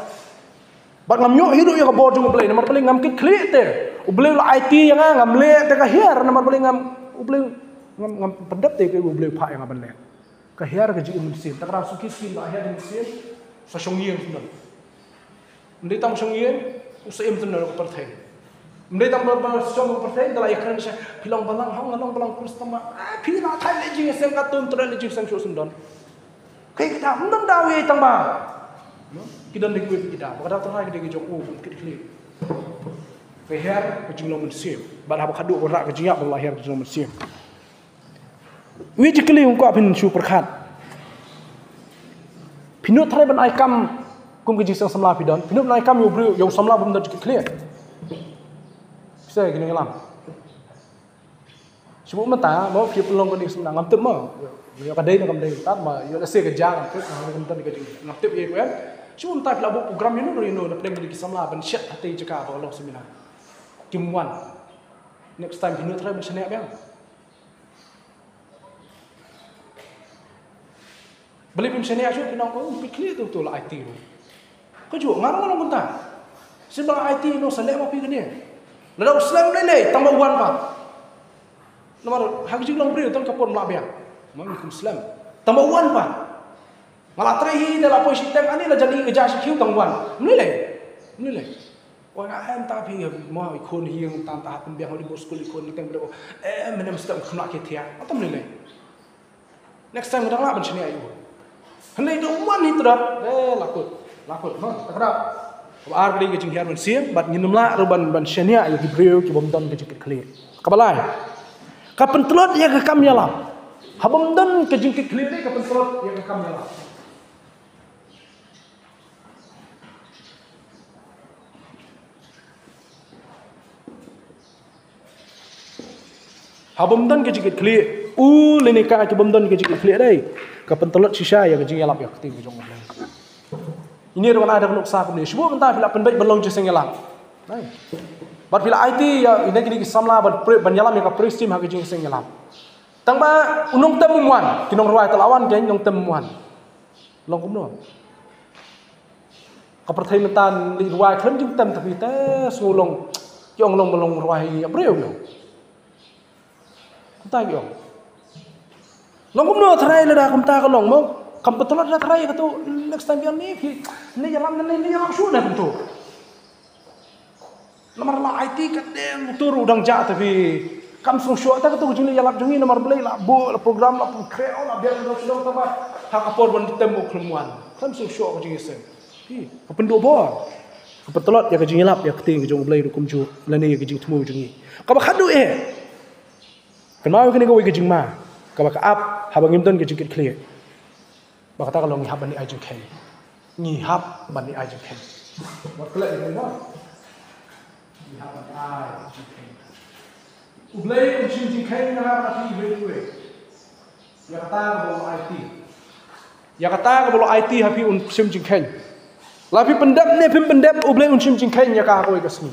bat ngam yo hidup ya kabor jung play nomor paling ngam kit klik te ubleu la IT yang ngam le te ka hiar nomor paling ngam ubleu ngam pedap te ke ubleu pha yang ngam le ka hiar ke jing mesin tak ra suki skin la hiar mesin sa shongyen sunan ndai tam shongyen usaim sunan ko perthai ndai tam ba shong ko perthai dala yakran sha pilong balang hang ngalong balang kurus tama phila thai le jing sem ka tum tra le jing sem shu sundan kai kita ndam daw ye tang ba kita nak kuih kita, pada tahun kita joko kita klik. Kehar kecing lo mensim, balah berkaduk berak kejiak berlahir kecing lo mensim. Wiji keli ungkap pin syu perkat. Pinut trai ban aikam kum kejing sang samla pidon. Pinut ban aikam yo bru yo samla bum dak klik. Bisa gini ngelam. Sebab mata mau pi pelong ko ni semna ngam tep mo. Yo kadai nak kadai tat ma yo la se kejang ko ngam tan kejing ngam tep ye ko cuma entah bila buat program ini, nak pergi beli samla, ben shit hati juga apa Allah semina. Kimuan, next time hinu try macam ni apa? Beli macam ni aja, pinang kau pikir tu betul IT tu. Kau juga ngarang orang mentah. Sebab IT no selek apa pikir ni? Lalu Islam lele tambah uan apa? Nomor hak juga orang beri tu kapur melabia. Mungkin Islam tambah uan apa? Malah terakhir dalam posisi tengah ni lah jadi kerja sekiu tangguan. Menilai. Wah, kan tapi mau ikon hiang tantah pembiang di bos sekolah ikon teng berdoa. Mana mesti kena ketia. Atau menilai. Next time udah lah macam ni ayu. Hendak itu uman itu dah. Lakut. Tak Ar kali kecing hiar mensim, bat nginum lah ruban ban shania ya kibriu ki bomdon ke jikit clear. Kabalai. Kapan telot ya ke kam yalam. Habomdon ke jikit clear ni kapan telot ya ke kam yalam. Habomdan ke jikit clear. Lini ka ke bomdon ke jikit clear dai. Kapan telot sisa ya ke jing yalam ya keting jong. Ini ruang ada kalau sah ni. Semua mentah bila penbaik belong jeseng yalam. Baik. But bila IT ya ini kini samla ban yalam ya ka pristim ha ke jeseng yalam. Tang ba unong temuan kinong ruai telawan ke unong temuan. Long kumno. Kaperthai mentan li ruai khlem jing tem tapi te sulong yong long belong ruai ya breu no. entah yo long kum no try la kum ta ka long mo kam betul la try ka tu next time yang ni jalan ni jalan sudah kum tu nomor la IT ka dem tu udang ja tapi kam sung syo ta ka tu jini jalan jungi nomor belai la bo la program la kreo la biar do sudah ta ba ha ka por bon temu kelumuan kam sung syo ka jini sen ka pendu bo ka betulot ya ka jini lap ya keting ka jong belai kum ju la ni ya ka jini temu jungi ka ba khadu kenal kini kau ikut jingma, kau baka up, habang imton kau jingkit clear, baka tak kalau ngihap bani ajung ken, ngihap bani ajung ken, buat kelak ini mana? Ngihap bani ajung ken, ublay uncim jing ken ngahap nanti ibu, ya kata kau bawa IT, ya kata kau bawa IT hapi uncim jing ken, lapi pendap ni pim pendap ublay uncim jing ken ya kau ikut sini,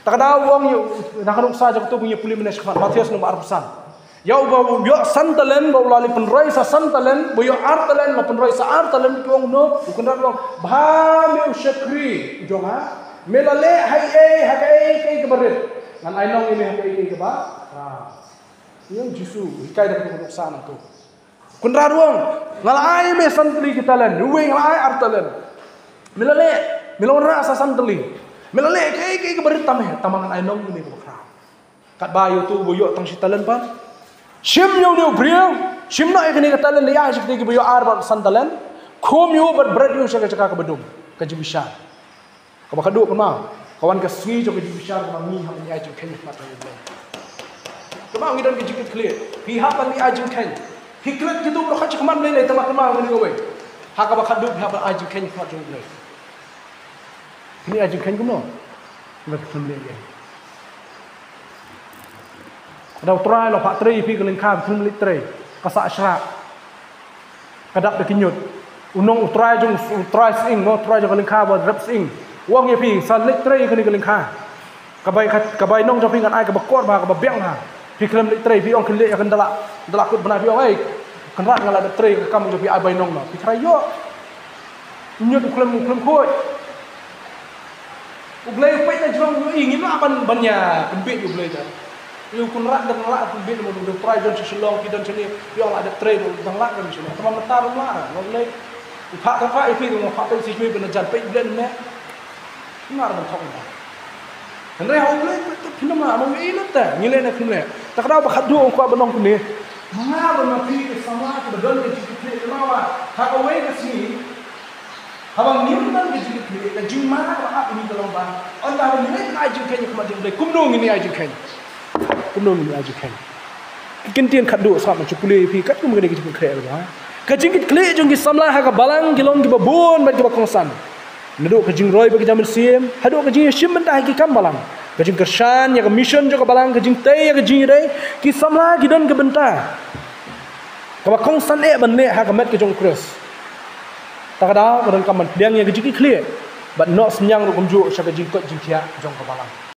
tak ada uang yang nak nuk saja kau punya pulih menes kemat Matius nomor 4. Ya ubah yo santalen bawa lali penroi sa santalen bawa artalen la penroi sa artalen tuang no bukan dah bahami usyakri jonga melale hai kai kebarit nan ainong ini hai ke ba yang jisu kai dah kena sana tu kundra ruang ngalai me santli kitalen duwe ngalai artalen melale melora sa santli melale kai kebarit tamangan ainong ini bakra kat bayu tu boyo tang sitalen pa Shim yo ni brio, shim na ikni katalan liya shikti ki boyo arba sandalan, khom yo ber berat yo shaka ka bedum, ka jibisha. Ka bakadu kama, kawan ka swi jo ka jibisha ka mi ham ni ajum ken mat yo blay. Kama ngidan ki jikit clear, pi hapan ni ajum ken. Hiklet gitu lo khach kaman lay tama kama ngani go we. Ha ka bakadu pi hapan ajum ken mat yo blay. Ni ajum ken kuno. Ngat tumle ye. Ada utrai lo pak tri pi kelin kham thum litrai kasa asra kadap de kinyut unong utrai jung utrai sing mo utrai jung kelin kham bo rap sing wong ye pi san litrai kelin kham kabai nong jo pi ngan ai ka bakot ba ka ba beng ha pi kelin litrai pi ong kelin akan dalak kut bana pi ong ai kan rat ngala de tri ka kam jo pi ai bai nong no pi trai yo nyut kelin khoi ublai pe na jong yo ingin la banya pembit ublai ta Lu kun rak dan rak tu bin mo do try don silong ki don sini yo la de trade dang lak kan sini tamam metar la lo le pa ka fa ipi mo fa pe si ben jan pe ben ne ngar ban thok na andre ha le tu phim ma mo i na ta ni le na phim le ta ka ba khadu ko ba nong ni ma ba ma pi ke sama ke don ke ji ke ma wa ha ka we ka si habang ni man ke ji ke jing ma ka ha ni ko long ba on ta ni le ka ji ke ni ko ma ji le kum no ni ai ji ke Kumno ni aju kan. Kintian khadu sa ma chupule pi kat kum gede ki kre ba. Ka jingit kle jong ki samla ha ka balang ki long ki ba bon ba ki ba kongsan. Nadu ka jing roi ba ki jamin sim, hadu ka jing shim mentah ki kam balang. Ka jing kershan ya ka mission jo ka balang ka jing tei ya ka jing dei ki samla ki don ka benta. Ka ba kongsan e ban ne ha ka met ki jong kres. Ta ka da ban ka man diang ya ka jing ki kle. But not senyang ru kum ju sha ka jing kot jing tia jong ka balang.